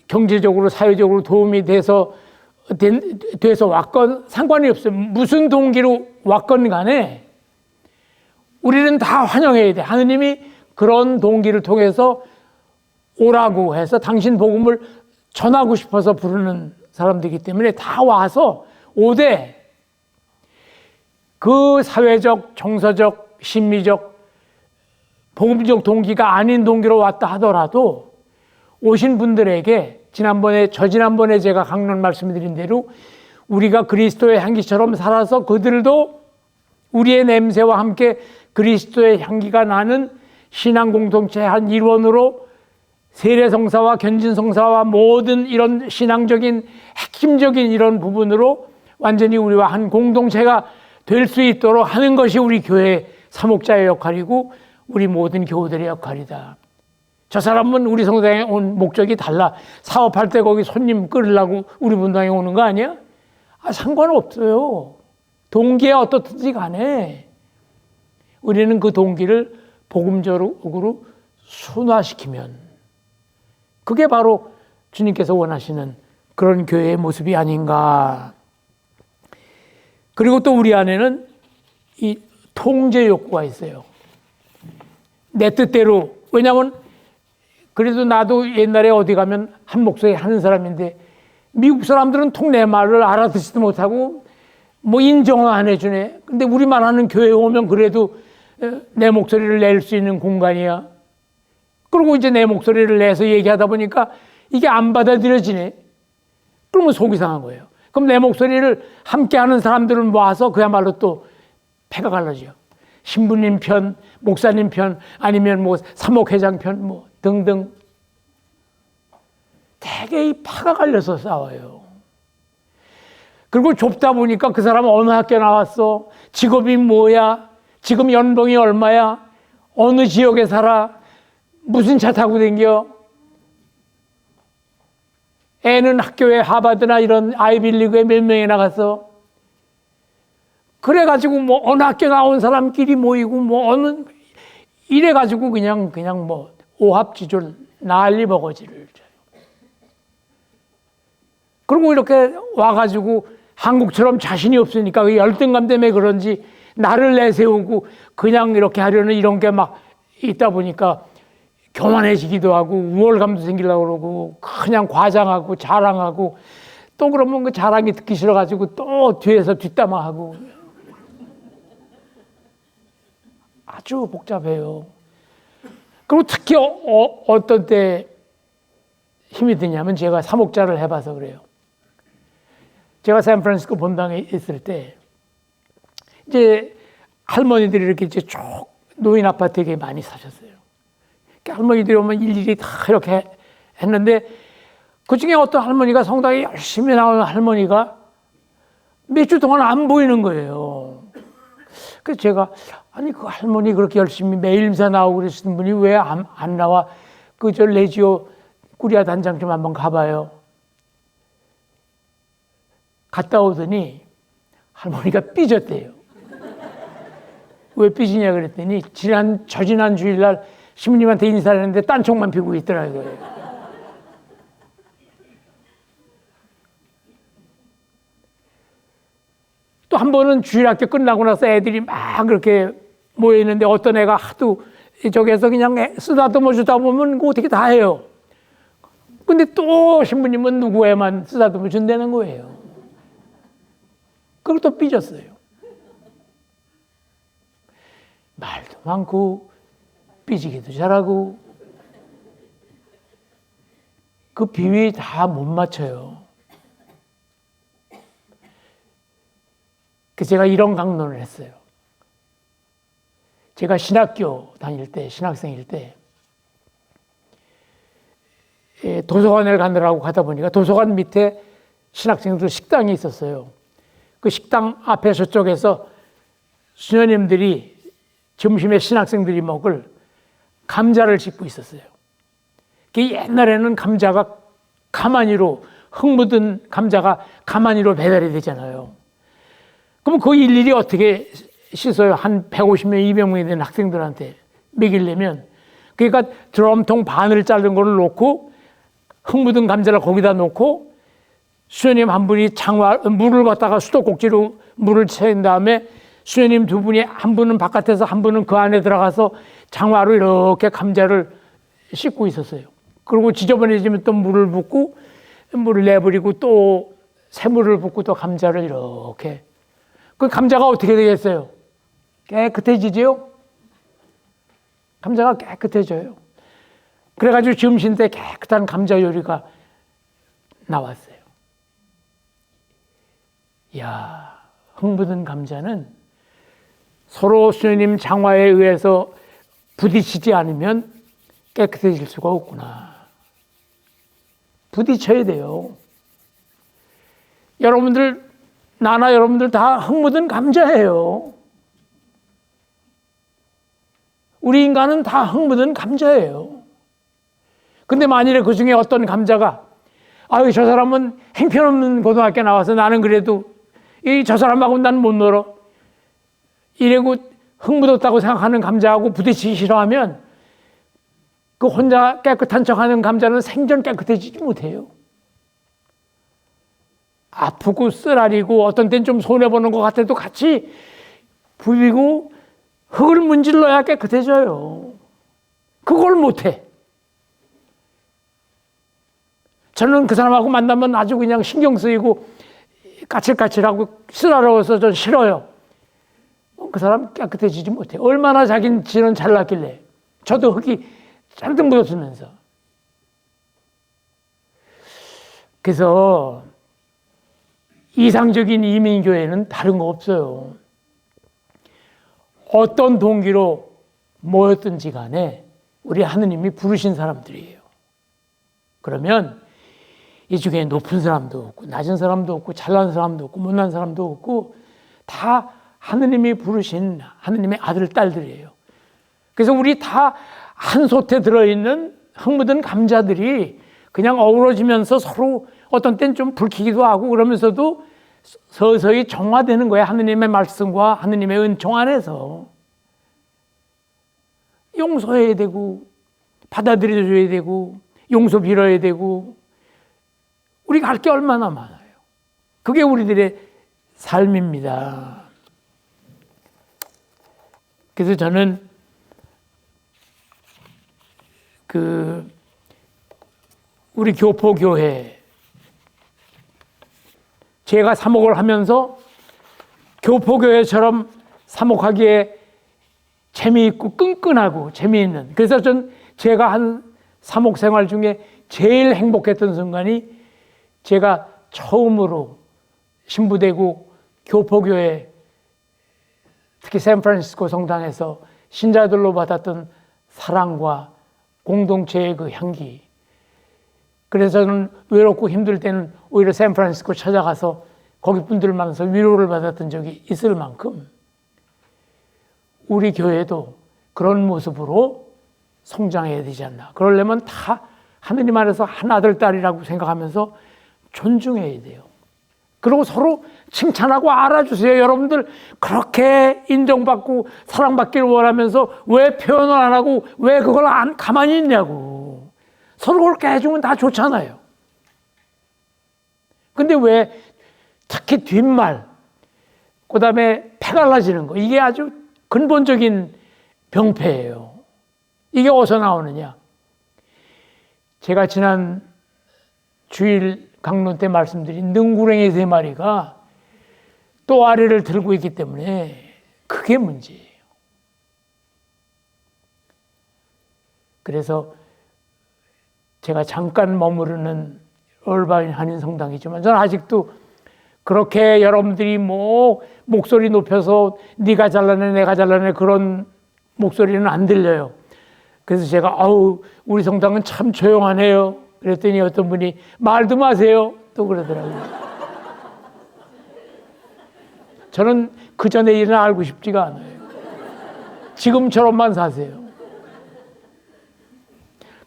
경제적으로 사회적으로 도움이 돼서 왔건 상관이 없어요. 무슨 동기로 왔건 간에 우리는 다 환영해야 돼. 하느님이 그런 동기를 통해서 오라고 해서 당신 복음을 전하고 싶어서 부르는 사람들이기 때문에 다 와서 오되 그 사회적, 정서적, 심리적, 복음적 동기가 아닌 동기로 왔다 하더라도 오신 분들에게 저지난번에 제가 강론 말씀드린 대로 우리가 그리스도의 향기처럼 살아서 그들도 우리의 냄새와 함께 그리스도의 향기가 나는 신앙 공동체의 한 일원으로 세례성사와 견진성사와 모든 이런 신앙적인 핵심적인 이런 부분으로 완전히 우리와 한 공동체가 될 수 있도록 하는 것이 우리 교회 사목자의 역할이고 우리 모든 교우들의 역할이다. 저 사람은 우리 성당에 온 목적이 달라. 사업할 때 거기 손님 끌으려고 우리 분당에 오는 거 아니야? 상관없어요. 동기야 어떻든지 간에 우리는 그 동기를 복음적으로 순화시키면 그게 바로 주님께서 원하시는 그런 교회의 모습이 아닌가. 그리고 또 우리 안에는 이 통제 욕구가 있어요. 내 뜻대로. 왜냐하면 그래도 나도 옛날에 어디 가면 한 목소리 하는 사람인데 미국 사람들은 내 말을 알아듣지도 못하고 인정을 안 해주네. 근데 우리만 하는 교회에 오면 그래도 내 목소리를 낼 수 있는 공간이야. 그리고 이제 내 목소리를 내서 얘기하다 보니까 이게 안 받아들여지네. 그러면 속이 상한 거예요. 그럼 내 목소리를 함께 하는 사람들을 모아서 그야말로 또 패가 갈라져요. 신부님 편, 목사님 편, 아니면 사목회장 편, 등등. 되게 이 파가 갈려서 싸워요. 그리고 좁다 보니까 그 사람은 어느 학교 나왔어? 직업이 뭐야? 지금 연봉이 얼마야? 어느 지역에 살아? 무슨 차 타고 다녀? 애는 학교에 하버드나 이런 아이빌리그에 몇 명이 나갔어? 그래가지고 어느 학교 나온 사람끼리 모이고 이래가지고 그냥 오합지졸 난리 버거지를. 그리고 이렇게 와가지고 한국처럼 자신이 없으니까 그 열등감 때문에 그런지 나를 내세우고 그냥 이렇게 하려는 이런 게 막 있다 보니까 교만해지기도 하고 우월감도 생기려고 그러고 그냥 과장하고 자랑하고 또 그러면 그 자랑이 듣기 싫어가지고 또 뒤에서 뒷담화하고 아주 복잡해요. 그리고 특히 어떤 때 힘이 드냐면 제가 사목자를 해봐서 그래요. 제가 샌프란시스코 본당에 있을 때 이제 할머니들이 이렇게 이제 쭉 노인 아파트에 많이 사셨어요. 할머니들이 오면 일일이 다 이렇게 했는데 그 중에 어떤 할머니가 성당에 열심히 나오는 할머니가 몇 주 동안 안 보이는 거예요. 그래서 제가 아니 그 할머니 그렇게 열심히 매일 임사 나오고 그러시는 분이 왜 안 나와? 그 저 레지오 꾸리아 단장 좀 한번 가봐요. 갔다 오더니 할머니가 삐졌대요. 왜 삐지냐 그랬더니 저지난 주일날 신부님한테 인사를 했는데 딴청만 피고 있더라고요. 또 한 번은 주일학교 끝나고 나서 애들이 막 그렇게 모여있는데 어떤 애가 하도 저기에서 그냥 쓰다듬어 주다 보면 그거 어떻게 다 해요. 근데 또 신부님은 누구 애만 쓰다듬어 준다는 거예요. 그걸 또 삐졌어요. 말도 많고 삐지기도 잘하고 그 비위 다 못 맞춰요. 그래서 제가 이런 강론을 했어요. 제가 신학교 다닐 때, 신학생일 때 도서관을 가느라고 가다 보니까 도서관 밑에 신학생들 식당이 있었어요. 그 식당 앞에 저쪽에서 수녀님들이 점심에 신학생들이 먹을 감자를 씹고 있었어요. 그 옛날에는 감자가 가마니로, 흙 묻은 감자가 가마니로 배달이 되잖아요. 그럼 그 일일이 어떻게 씻어요? 한 150명, 200명이 되는 학생들한테 먹이려면. 그러니까 드럼통 반을 자른 거를 놓고 흙 묻은 감자를 거기다 놓고 수녀님 한 분이 물을 갖다가 수도꼭지로 물을 채운 다음에 수녀님 두 분이 한 분은 바깥에서 한 분은 그 안에 들어가서 장화로 이렇게 감자를 씻고 있었어요. 그리고 지저분해지면 또 물을 붓고 물을 내버리고 또 새물을 붓고 또 감자를 이렇게. 그 감자가 어떻게 되겠어요? 깨끗해지죠? 감자가 깨끗해져요. 그래가지고 점심 때 깨끗한 감자 요리가 나왔어요. 이야, 흙 묻은 감자는 서로 수녀님 장화에 의해서 부딪히지 않으면 깨끗해질 수가 없구나. 부딪혀야 돼요. 나나 여러분들 다 흙 묻은 감자예요. 우리 인간은 다 흙 묻은 감자예요. 근데 만일에 그 중에 어떤 감자가 아유 저 사람은 행편없는 고등학교 나와서 나는 그래도 저 사람하고 난 못 놀아. 이래고 흙 묻었다고 생각하는 감자하고 부딪히기 싫어하면 그 혼자 깨끗한 척하는 감자는 생전 깨끗해지지 못해요. 아프고 쓰라리고 어떤 땐 좀 손해보는 것 같아도 같이 부비고 흙을 문질러야 깨끗해져요. 그걸 못해. 저는 그 사람하고 만나면 아주 그냥 신경 쓰이고 까칠까칠하고 쓰라려워서 전 싫어요. 그 사람 깨끗해지지 못해. 얼마나 자기는 잘났길래. 저도 흙이 잔뜩 묻었으면서. 그래서 이상적인 이민교회는 다른 거 없어요. 어떤 동기로 모였든지 간에 우리 하느님이 부르신 사람들이에요. 그러면 이 중에 높은 사람도 없고 낮은 사람도 없고 잘난 사람도 없고 못난 사람도 없고 다 하느님이 부르신 하느님의 아들 딸들이에요. 그래서 우리 다 한 솥에 들어있는 흙 묻은 감자들이 그냥 어우러지면서 서로 어떤 땐 좀 불키기도 하고 그러면서도 서서히 정화되는 거예요. 하느님의 말씀과 하느님의 은총 안에서. 용서해야 되고 받아들여줘야 되고 용서 빌어야 되고 우리가 할 게 얼마나 많아요. 그게 우리들의 삶입니다. 그래서 저는 우리 교포교회 제가 사목을 하면서 교포교회처럼 사목하기에 재미있고 끈끈하고 재미있는 그래서 제가 한 사목 생활 중에 제일 행복했던 순간이 제가 처음으로 신부되고 교포교회 특히 샌프란시스코 성당에서 신자들로 받았던 사랑과 공동체의 그 향기 그래서 저는 외롭고 힘들 때는 오히려 샌프란시스코 찾아가서 거기 분들 만나서 위로를 받았던 적이 있을 만큼 우리 교회도 그런 모습으로 성장해야 되지 않나. 그러려면 다 하느님 안에서 한 아들, 딸이라고 생각하면서 존중해야 돼요. 그리고 서로 칭찬하고 알아주세요. 여러분들 그렇게 인정받고 사랑받기를 원하면서 왜 표현을 안 하고 왜 그걸 안 가만히 있냐고. 서로 그렇게 해주면 다 좋잖아요. 근데 왜 특히 뒷말, 그 다음에 폐 갈라지는 거, 이게 아주 근본적인 병폐예요. 이게 어디서 나오느냐. 제가 지난 주일 강론 때 말씀드린 능구렁이 3마리가 또 아래를 들고 있기 때문에 그게 문제예요. 그래서 제가 잠깐 머무르는 얼바인 한인성당이지만 저는 아직도 그렇게 여러분들이 뭐 목소리 높여서 네가 잘라내 내가 잘라내 그런 목소리는 안 들려요. 그래서 제가 우리 성당은 참 조용하네요. 그랬더니 어떤 분이 말도 마세요. 또 그러더라고요. 저는 그 전에 일은 알고 싶지가 않아요. 지금처럼만 사세요.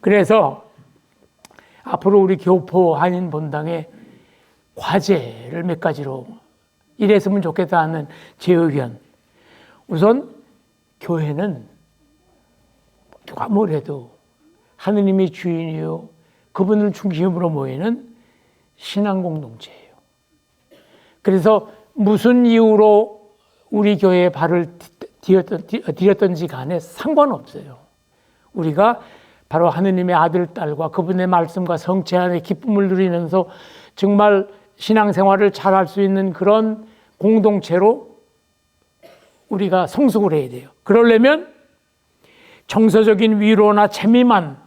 그래서 앞으로 우리 교포 한인 본당의 과제를 몇 가지로 이랬으면 좋겠다 하는 제 의견. 우선 교회는 아무래도 하느님이 주인이요 그분을 중심으로 모이는 신앙 공동체예요. 그래서 무슨 이유로 우리 교회에 발을 디뎠던지 간에 상관없어요. 우리가 바로 하느님의 아들, 딸과 그분의 말씀과 성체 안에 기쁨을 누리면서 정말 신앙생활을 잘할 수 있는 그런 공동체로 우리가 성숙을 해야 돼요. 그러려면 정서적인 위로나 재미만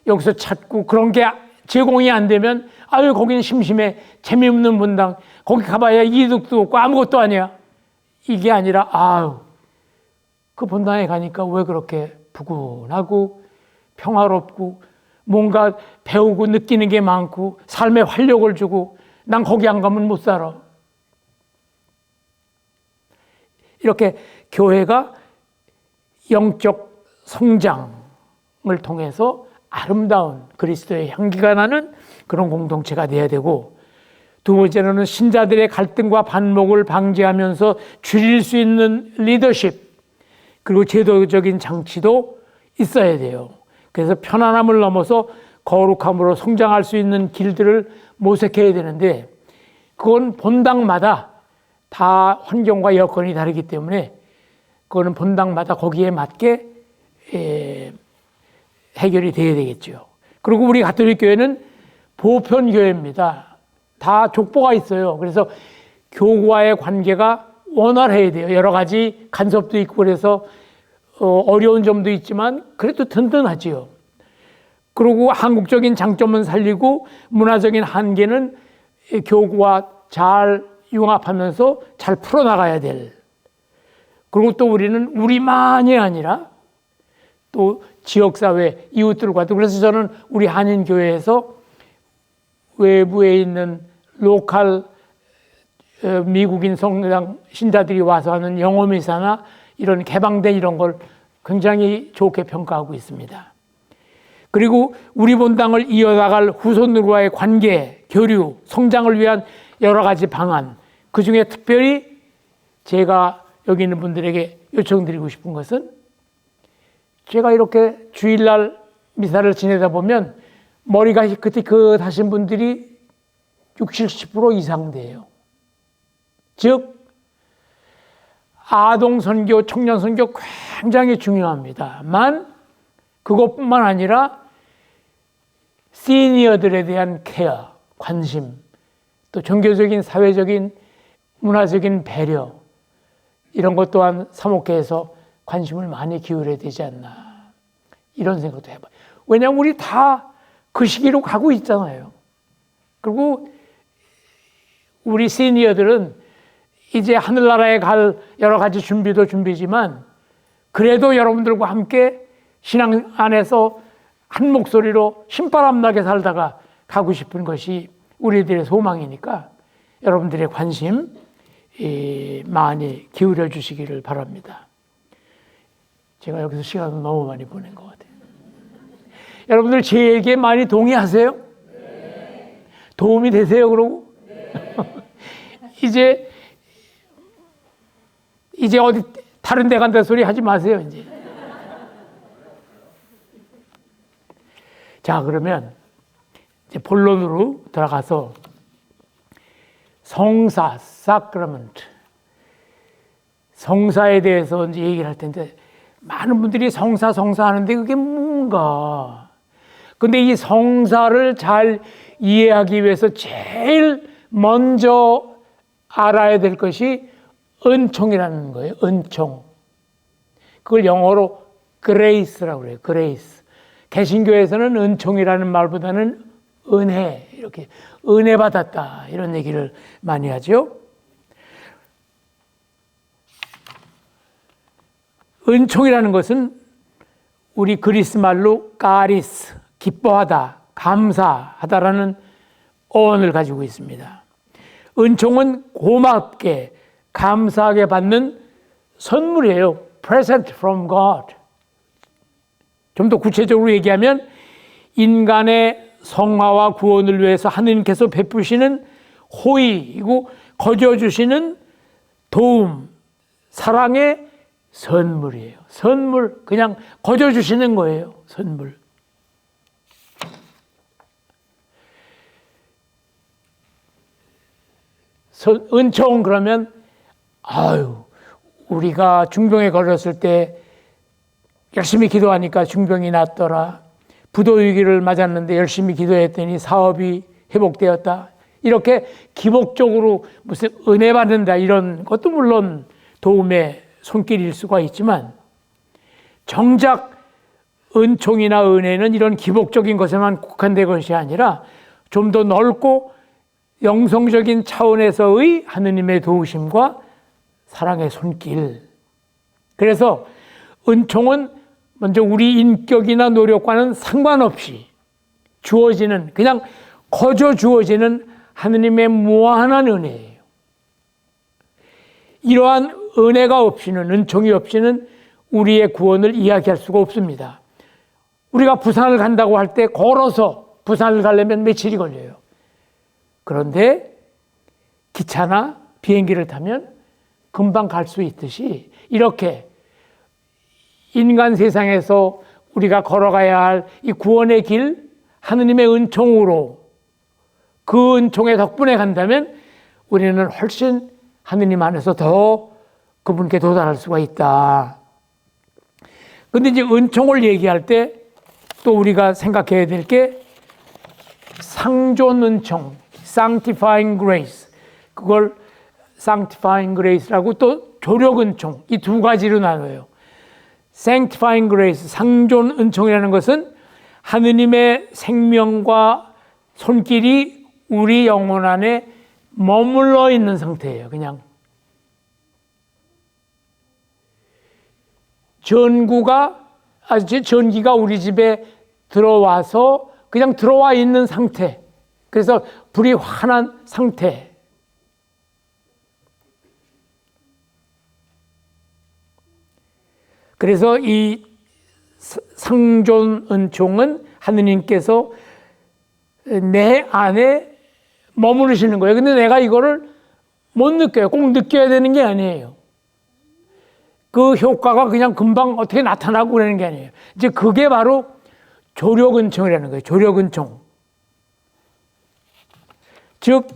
여기서 찾고 그런 게 제공이 안 되면 거긴 심심해 재미없는 분당 거기 가봐야 이득도 없고 아무것도 아니야. 이게 아니라 그 본당에 가니까 왜 그렇게 부근하고 평화롭고 뭔가 배우고 느끼는 게 많고 삶에 활력을 주고 난 거기 안 가면 못 살아. 이렇게 교회가 영적 성장을 통해서 아름다운 그리스도의 향기가 나는 그런 공동체가 돼야 되고, 두 번째로는 신자들의 갈등과 반목을 방지하면서 줄일 수 있는 리더십 그리고 제도적인 장치도 있어야 돼요. 그래서 편안함을 넘어서 거룩함으로 성장할 수 있는 길들을 모색해야 되는데 그건 본당마다 다 환경과 여건이 다르기 때문에 그거는 본당마다 거기에 맞게 해결이 돼야 되겠죠. 그리고 우리 가톨릭 교회는 보편교회입니다. 다 족보가 있어요. 그래서 교구와의 관계가 원활해야 돼요. 여러 가지 간섭도 있고 그래서 어려운 점도 있지만 그래도 든든하지요. 그리고 한국적인 장점은 살리고 문화적인 한계는 교구와 잘 융합하면서 잘 풀어나가야 될. 그리고 또 우리는 우리만이 아니라 또 지역사회 이웃들과도, 그래서 저는 우리 한인교회에서 외부에 있는 로컬 미국인 성당 신자들이 와서 하는 영어미사나 이런 개방된 이런 걸 굉장히 좋게 평가하고 있습니다. 그리고 우리 본당을 이어나갈 후손들과의 관계, 교류, 성장을 위한 여러 가지 방안, 그 중에 특별히 제가 여기 있는 분들에게 요청드리고 싶은 것은, 제가 이렇게 주일날 미사를 지내다 보면 머리가 희끗희끗하신 분들이 60-70% 이상 돼요. 즉 아동 선교, 청년 선교 굉장히 중요합니다만 그것뿐만 아니라 시니어들에 대한 케어, 관심, 또 종교적인, 사회적인, 문화적인 배려, 이런 것 또한 사목회에서 관심을 많이 기울여야 되지 않나, 이런 생각도 해봐요. 왜냐하면 우리 다 그 시기로 가고 있잖아요. 그리고 우리 시니어들은 이제 하늘나라에 갈 여러 가지 준비도 준비지만 그래도 여러분들과 함께 신앙 안에서 한 목소리로 신바람 나게 살다가 가고 싶은 것이 우리들의 소망이니까 여러분들의 관심 많이 기울여 주시기를 바랍니다. 제가 여기서 시간을 너무 많이 보낸 것 같아요. 여러분들 제 얘기에 많이 동의하세요? 네. 도움이 되세요, 그러고? 네. 이제 어디 다른 데 간다 소리 하지 마세요, 이제. 자, 그러면 이제 본론으로 들어가서 성사, 사크라멘트. 성사에 대해서 이제 얘기를 할 텐데, 많은 분들이 성사 하는데 그게 뭔가. 근데 이 성사를 잘 이해하기 위해서 제일 먼저 알아야 될 것이 은총이라는 거예요. 은총. 그걸 영어로 grace라고 그래요. grace. 개신교에서는 은총이라는 말보다는 은혜, 이렇게 은혜 받았다 이런 얘기를 많이 하죠. 은총이라는 것은 우리 그리스 말로 까리스, 기뻐하다, 감사하다라는 어원을 가지고 있습니다. 은총은 고맙게, 감사하게 받는 선물이에요. Present from God. 좀 더 구체적으로 얘기하면 인간의 성화와 구원을 위해서 하느님께서 베푸시는 호의이고 거저주시는 도움, 사랑의 선물이에요. 선물, 그냥 거저주시는 거예요. 선물. 은총 그러면 우리가 중병에 걸렸을 때 열심히 기도하니까 중병이 낫더라. 부도위기를 맞았는데 열심히 기도했더니 사업이 회복되었다. 이렇게 기복적으로 무슨 은혜 받는다 이런 것도 물론 도움의 손길일 수가 있지만 정작 은총이나 은혜는 이런 기복적인 것에만 국한된 것이 아니라 좀 더 넓고 영성적인 차원에서의 하느님의 도우심과 사랑의 손길. 그래서 은총은 먼저 우리 인격이나 노력과는 상관없이 주어지는, 그냥 거저 주어지는 하느님의 무한한 은혜예요. 이러한 은혜가 없이는, 은총이 없이는 우리의 구원을 이야기할 수가 없습니다. 우리가 부산을 간다고 할 때 걸어서 부산을 가려면 며칠이 걸려요. 그런데 기차나 비행기를 타면 금방 갈 수 있듯이 이렇게 인간 세상에서 우리가 걸어가야 할 이 구원의 길, 하느님의 은총으로 그 은총의 덕분에 간다면 우리는 훨씬 하느님 안에서 더 그분께 도달할 수가 있다. 근데 이제 은총을 얘기할 때 또 우리가 생각해야 될 게 상존 은총, sanctifying grace. 그걸 sanctifying grace라고 또 조력 은총, 이 두 가지로 나눠요. sanctifying grace, 상존 은총이라는 것은 하느님의 생명과 손길이 우리 영혼 안에 머물러 있는 상태예요. 그냥 전기가 우리 집에 들어와서 그냥 들어와 있는 상태. 그래서 불이 환한 상태. 그래서 이 상존 은총은 하느님께서 내 안에 머무르시는 거예요. 근데 내가 이거를 못 느껴요. 꼭 느껴야 되는 게 아니에요. 그 효과가 그냥 금방 어떻게 나타나고 그러는 게 아니에요. 이제 그게 바로 조력은총이라는 거예요. 조력은총. 즉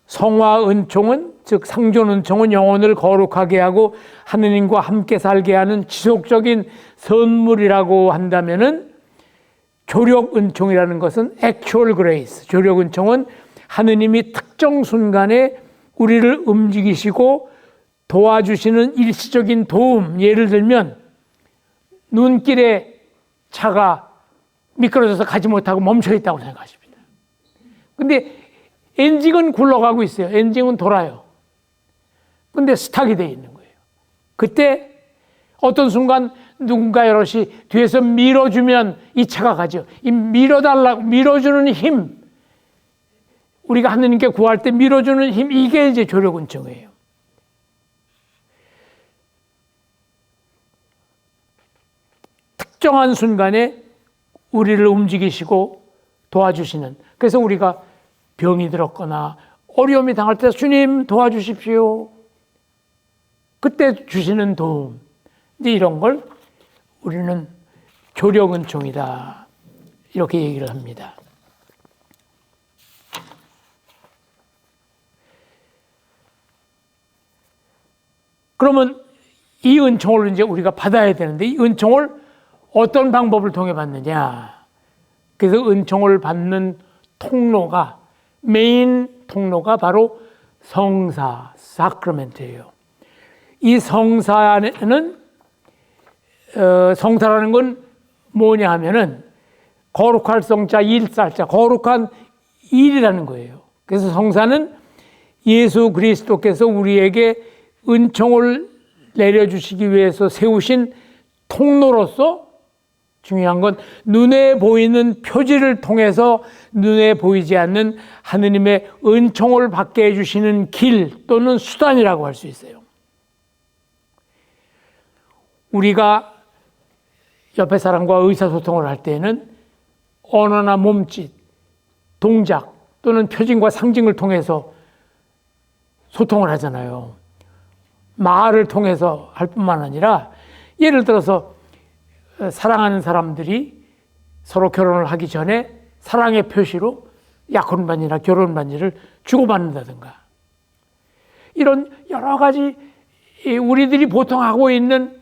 성화은총은, 즉 상존은총은 영혼을 거룩하게 하고 하느님과 함께 살게 하는 지속적인 선물이라고 한다면은, 조력은총이라는 것은 actual grace. 조력은총은 하느님이 특정 순간에 우리를 움직이시고 도와주시는 일시적인 도움. 예를 들면 눈길에 차가 미끄러져서 가지 못하고 멈춰 있다고 생각하십니다. 근데 엔진은 굴러가고 있어요. 엔진은 돌아요. 근데 스탁이 되어 있는 거예요. 그때 어떤 순간 누군가 여럿이 뒤에서 밀어주면 이 차가 가죠. 이 밀어주는 힘, 우리가 하느님께 구할 때 밀어주는 힘, 이게 이제 조력은총이에요. 특정한 순간에 우리를 움직이시고 도와주시는, 그래서 우리가 병이 들었거나 어려움이 당할 때 주님 도와주십시오. 그때 주시는 도움, 이제 이런 걸 우리는 조력은총이다, 이렇게 얘기를 합니다. 그러면 이 은총을 이제 우리가 받아야 되는데, 이 은총을 어떤 방법을 통해 받느냐? 그래서 은총을 받는 통로가, 메인 통로가 바로 성사, 사크라멘트예요. 이 성사는 성사라는 건 뭐냐 하면은 거룩할 성자, 일살자, 거룩한 일이라는 거예요. 그래서 성사는 예수 그리스도께서 우리에게 은총을 내려주시기 위해서 세우신 통로로서, 중요한 건 눈에 보이는 표지를 통해서 눈에 보이지 않는 하느님의 은총을 받게 해주시는 길 또는 수단이라고 할 수 있어요. 우리가 옆에 사람과 의사소통을 할 때는 언어나 몸짓, 동작 또는 표징과 상징을 통해서 소통을 하잖아요. 말을 통해서 할 뿐만 아니라, 예를 들어서 사랑하는 사람들이 서로 결혼을 하기 전에 사랑의 표시로 약혼 반지나 결혼 반지를 주고받는다든가, 이런 여러 가지 우리들이 보통 하고 있는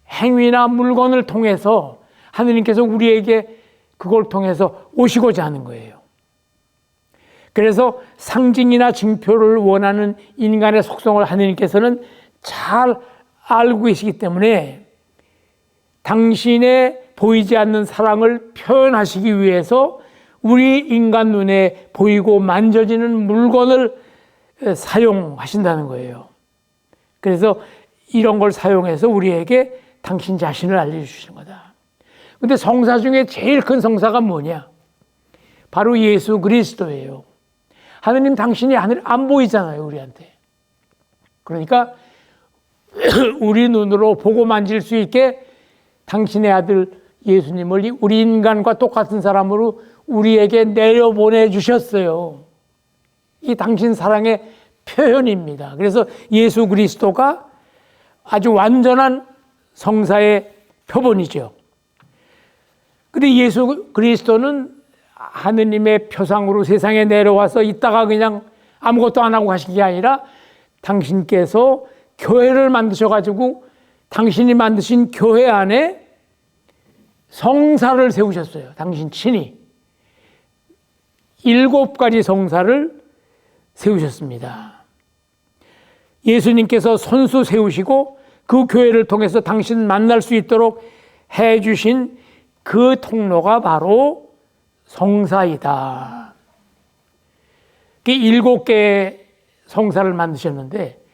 행위나 물건을 통해서 하느님께서 우리에게 그걸 통해서 오시고자 하는 거예요. 그래서 상징이나 징표를 원하는 인간의 속성을 하느님께서는 잘 알고 계시기 때문에 당신의 보이지 않는 사랑을 표현하시기 위해서 우리 인간 눈에 보이고 만져지는 물건을 사용하신다는 거예요. 그래서 이런 걸 사용해서 우리에게 당신 자신을 알려주시는 거다. 근데 성사 중에 제일 큰 성사가 뭐냐? 바로 예수 그리스도예요. 하느님 당신이 하늘 안 보이잖아요, 우리한테. 그러니까 우리 눈으로 보고 만질 수 있게 당신의 아들 예수님을 우리 인간과 똑같은 사람으로 우리에게 내려보내 주셨어요. 이 당신 사랑의 표현입니다. 그래서 예수 그리스도가 아주 완전한 성사의 표본이죠. 그런데 예수 그리스도는 하느님의 표상으로 세상에 내려와서 있다가 그냥 아무것도 안 하고 가신 게 아니라 당신께서 교회를 만드셔가지고 당신이 만드신 교회 안에 성사를 세우셨어요. 당신 친히 7가지 성사를 세우셨습니다. 예수님께서 선수 세우시고 그 교회를 통해서 당신 만날 수 있도록 해주신 그 통로가 바로 성사이다. 7개의 성사를 만드셨는데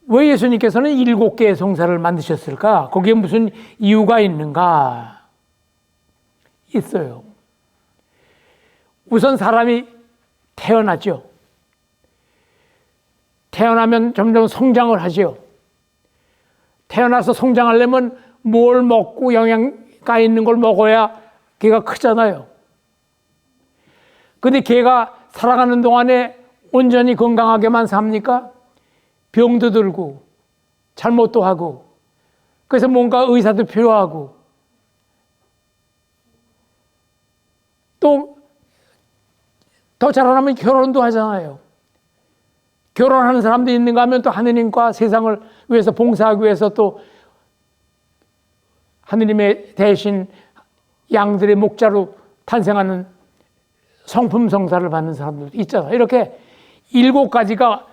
왜 예수님께서는 7개의 성사를 만드셨을까? 거기에 무슨 이유가 있는가? 있어요. 우선 사람이 태어나죠. 태어나면 점점 성장을 하죠. 태어나서 성장하려면 뭘 먹고 영양가 있는 걸 먹어야 걔가 크잖아요. 근데 걔가 살아가는 동안에 온전히 건강하게만 삽니까? 병도 들고 잘못도 하고, 그래서 뭔가 의사도 필요하고, 또 더 자라나면 결혼도 하잖아요. 결혼하는 사람도 있는가 하면 또 하느님과 세상을 위해서 봉사하기 위해서 또 하느님의 대신 양들의 목자로 탄생하는 성품 성사를 받는 사람들도 있잖아요. 이렇게 7가지가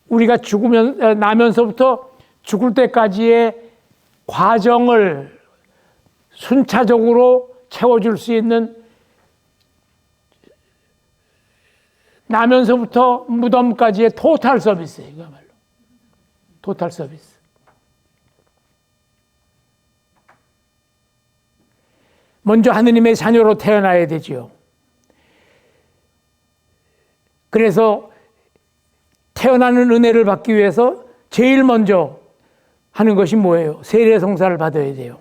우리가 나면서부터 죽을 때까지의 과정을 순차적으로 채워줄 수 있는, 나면서부터 무덤까지의 토탈 서비스예요. 이거야말로 토탈 서비스. 먼저 하느님의 자녀로 태어나야 되지요. 그래서 태어나는 은혜를 받기 위해서 제일 먼저 하는 것이 뭐예요? 세례성사를 받아야 돼요.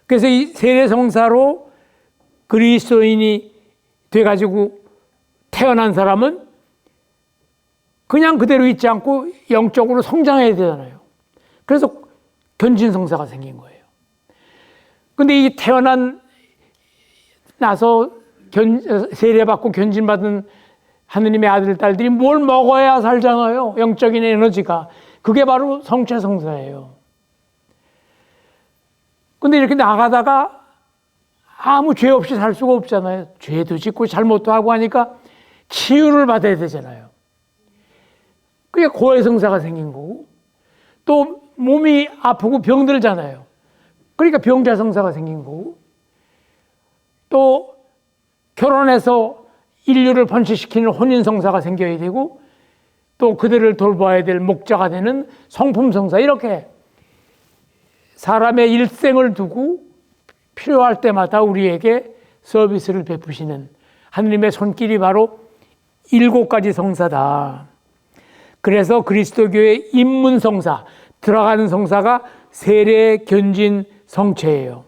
그래서 이 세례성사로 그리스도인이 돼가지고 태어난 사람은 그냥 그대로 있지 않고 영적으로 성장해야 되잖아요. 그래서 견진성사가 생긴 거예요. 근데 이 나서 세례받고 견진받은 하느님의 아들, 딸들이 뭘 먹어야 살잖아요. 영적인 에너지가. 그게 바로 성체성사예요. 근데 이렇게 나가다가 아무 죄 없이 살 수가 없잖아요. 죄도 짓고 잘못도 하고 하니까 치유를 받아야 되잖아요. 그게 고해성사가 생긴 거고, 또 몸이 아프고 병들잖아요. 그러니까 병자성사가 생긴 거고, 또 결혼해서 인류를 번식시키는 혼인성사가 생겨야 되고, 또 그들을 돌봐야 될 목자가 되는 성품성사, 이렇게 사람의 일생을 두고 필요할 때마다 우리에게 서비스를 베푸시는 하느님의 손길이 바로 7가지 성사다. 그래서 그리스도교의 입문성사, 들어가는 성사가 세례, 견진, 성체예요.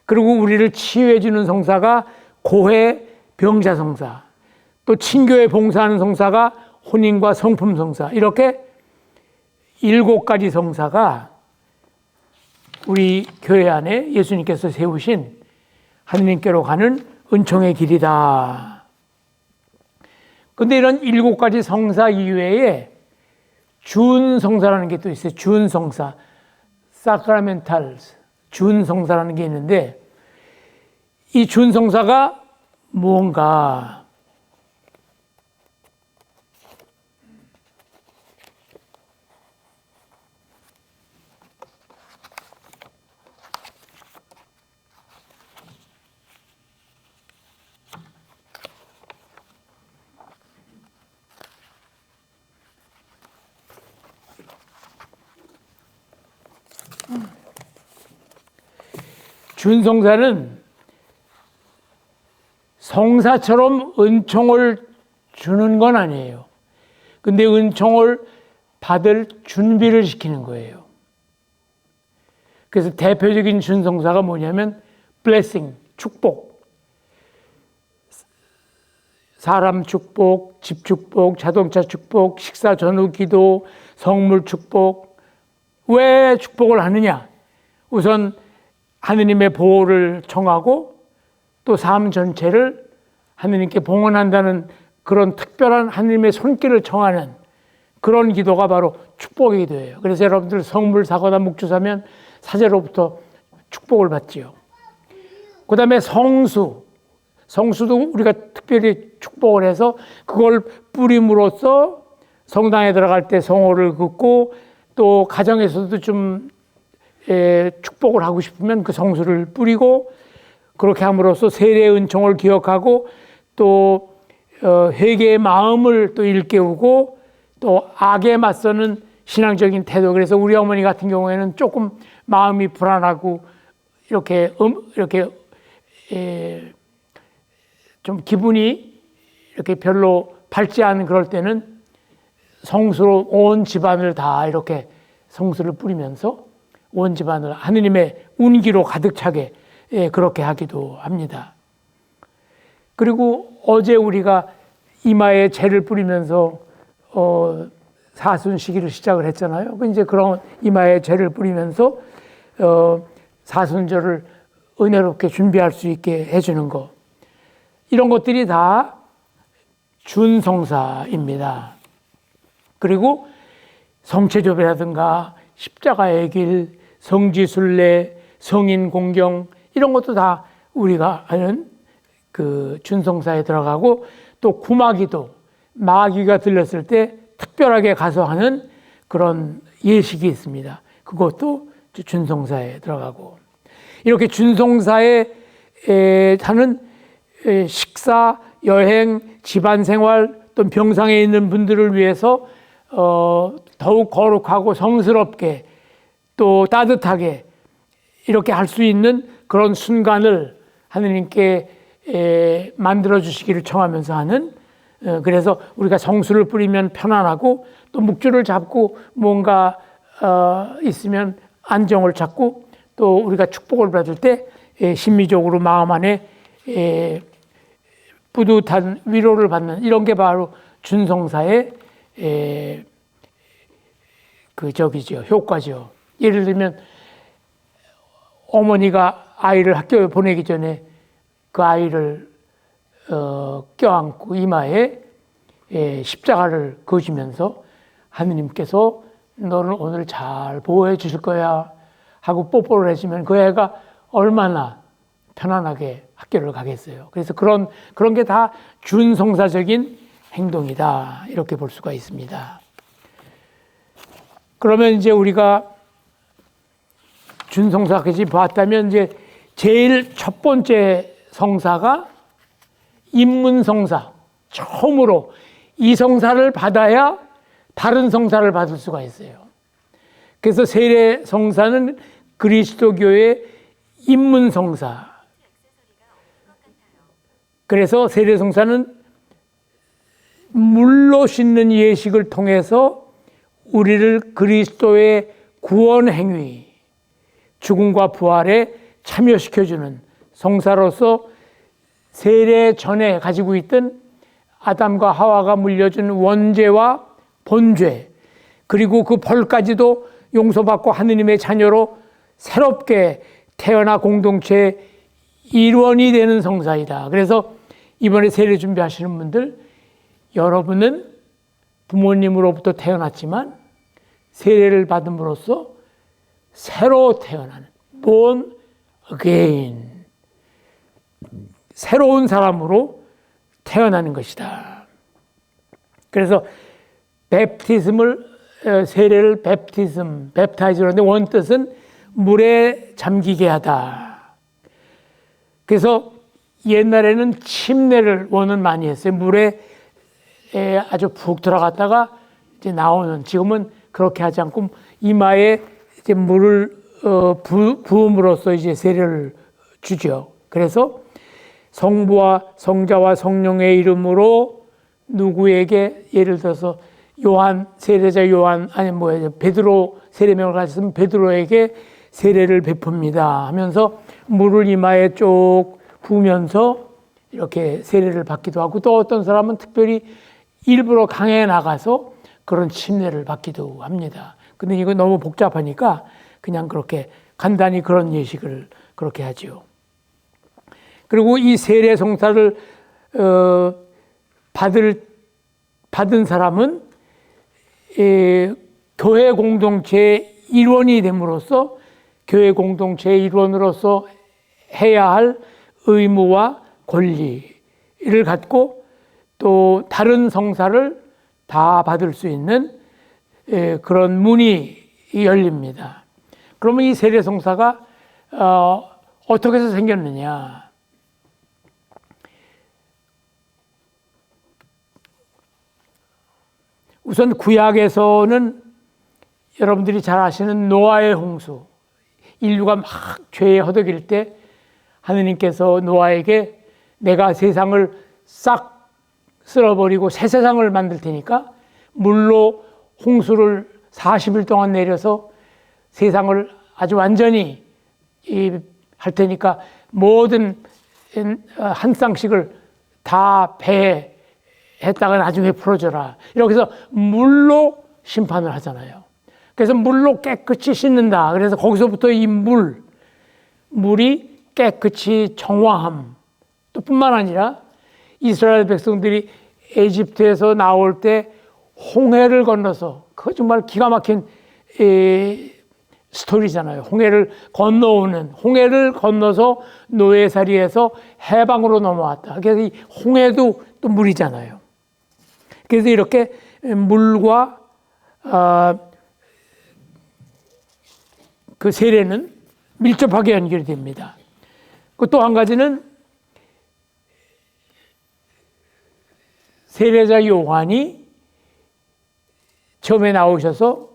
그리고 우리를 치유해 주는 성사가 고해, 병자성사, 또 친교에 봉사하는 성사가 혼인과 성품성사, 이렇게 7가지 성사가 우리 교회 안에 예수님께서 세우신 하느님께로 가는 은총의 길이다. 그런데 이런 7가지 성사 이외에 준성사라는 게 또 있어요. 준성사, 사크라멘탈스, 준성사라는 게 있는데, 이 준성사가 뭔가? 준성사는 성사처럼 은총을 주는 건 아니에요. 근데 은총을 받을 준비를 시키는 거예요. 그래서 대표적인 준성사가 뭐냐면 blessing, 축복. 사람 축복, 집 축복, 자동차 축복, 식사 전후 기도, 성물 축복. 왜 축복을 하느냐? 우선 하느님의 보호를 청하고 또 삶 전체를 하느님께 봉헌한다는 그런 특별한 하느님의 손길을 청하는 그런 기도가 바로 축복의 기도예요. 그래서 여러분들 성물 사거나 묵주 사면 사제로부터 축복을 받지요. 그 다음에 성수도 우리가 특별히 축복을 해서 그걸 뿌림으로써 성당에 들어갈 때 성호를 긋고, 또 가정에서도 좀 축복을 하고 싶으면 그 성수를 뿌리고, 그렇게 함으로써 세례의 은총을 기억하고, 또 회개의 마음을 또 일깨우고, 또 악에 맞서는 신앙적인 태도. 그래서 우리 어머니 같은 경우에는 조금 마음이 불안하고 이렇게 좀 기분이 이렇게 별로 밝지 않은 그럴 때는 성수로 온 집안을 다 이렇게 성수를 뿌리면서 온 집안을 하느님의 운기로 가득 차게 그렇게 하기도 합니다. 그리고 어제 우리가 이마에 재를 뿌리면서 사순 시기를 시작을 했잖아요. 이제 그런 이마에 재를 뿌리면서 사순절을 은혜롭게 준비할 수 있게 해주는 것, 이런 것들이 다 준성사입니다. 그리고 성체조배라든가 십자가의 길, 성지순례, 성인공경, 이런 것도 다 우리가 하는 그 준성사에 들어가고, 또 구마기도, 마귀가 들렸을 때 특별하게 가서 하는 그런 예식이 있습니다. 그것도 준성사에 들어가고, 이렇게 준성사에 하는 식사, 여행, 집안생활, 또 병상에 있는 분들을 위해서 더욱 거룩하고 성스럽게 또 따뜻하게 이렇게 할 수 있는 그런 순간을 하느님께 만들어 주시기를 청하면서 하는 그래서 우리가 성수를 뿌리면 편안하고 또 묵주를 잡고 뭔가 있으면 안정을 찾고 또 우리가 축복을 받을 때 심리적으로 마음 안에 뿌듯한 위로를 받는 이런 게 바로 준성사의 효과죠. 예를 들면 어머니가 아이를 학교에 보내기 전에 그 아이를 껴안고 이마에 십자가를 그으시면서 하느님께서 너를 오늘 잘 보호해 주실 거야 하고 뽀뽀를 해주면 그 애가 얼마나 편안하게 학교를 가겠어요. 그래서 그런 게 다 준성사적인 행동이다 이렇게 볼 수가 있습니다. 그러면 이제 우리가 준성사까지 봤다면 이제 제일 첫 번째 성사가 입문성사. 처음으로 이 성사를 받아야 다른 성사를 받을 수가 있어요. 그래서 세례 성사는 그리스도교의 입문성사. 그래서 세례 성사는 물로 씻는 예식을 통해서 우리를 그리스도의 구원 행위, 죽음과 부활에 참여시켜주는 성사로서 세례 전에 가지고 있던 아담과 하와가 물려준 원죄와 본죄, 그리고 그 벌까지도 용서받고 하느님의 자녀로 새롭게 태어나 공동체의 일원이 되는 성사이다. 그래서 이번에 세례 준비하시는 분들, 여러분은 부모님으로부터 태어났지만 세례를 받음으로써 새로 태어나는 born again, 새로운 사람으로 태어나는 것이다. 그래서 세례를 뵙타이즈 하는데 원뜻은 물에 잠기게 하다. 그래서 옛날에는 침례를 원은 많이 했어요. 물에 아주 푹 들어갔다가 이제 나오는, 지금은 그렇게 하지 않고 이마에 이제 물을 부음으로써 이제 세례를 주죠. 그래서 성부와 성자와 성령의 이름으로 누구에게, 예를 들어서 요한, 세례자 요한, 베드로 세례명을 가졌으면 베드로에게 세례를 베풉니다 하면서 물을 이마에 쭉 부으면서 이렇게 세례를 받기도 하고, 또 어떤 사람은 특별히 일부러 강에 나가서 그런 침례를 받기도 합니다. 근데 이거 너무 복잡하니까 그냥 그렇게 간단히 그런 예식을 그렇게 하죠. 그리고 이 세례 성사를 받은 사람은 교회 공동체의 일원이 됨으로써 교회 공동체의 일원으로서 해야 할 의무와 권리를 갖고 또 다른 성사를 다 받을 수 있는 그런 문이 열립니다. 그러면 이 세례 성사가 어떻게 해서 생겼느냐? 우선 구약에서는 여러분들이 잘 아시는 노아의 홍수, 인류가 막 죄에 허덕일 때 하느님께서 노아에게 내가 세상을 싹 쓸어버리고 새 세상을 만들 테니까 물로 홍수를 40일 동안 내려서 세상을 아주 완전히 할 테니까 모든 한 쌍씩을 다 배에 했다가 나중에 풀어줘라. 이렇게 해서 물로 심판을 하잖아요. 그래서 물로 깨끗이 씻는다. 그래서 거기서부터 이 물이 깨끗이 정화함. 또 뿐만 아니라 이스라엘 백성들이 에집트에서 나올 때 홍해를 건너서, 그거 정말 기가 막힌 스토리잖아요. 홍해를 건너서 노예살이에서 해방으로 넘어왔다. 그래서 이 홍해도 또 물이잖아요. 그래서 이렇게 물과 그 세례는 밀접하게 연결이 됩니다. 또 한 가지는 세례자 요한이 처음에 나오셔서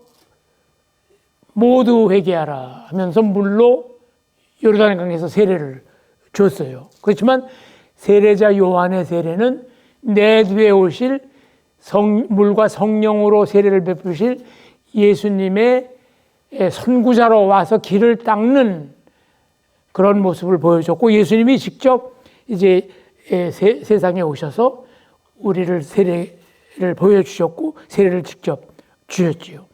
모두 회개하라 하면서 물로 요르단 강에서 세례를 줬어요. 그렇지만 세례자 요한의 세례는 내 뒤에 오실 물과 성령으로 세례를 베푸실 예수님의 선구자로 와서 길을 닦는 그런 모습을 보여줬고, 예수님이 직접 이제 세상에 오셔서 우리를 세례를 보여주셨고 세례를 직접 주셨지요.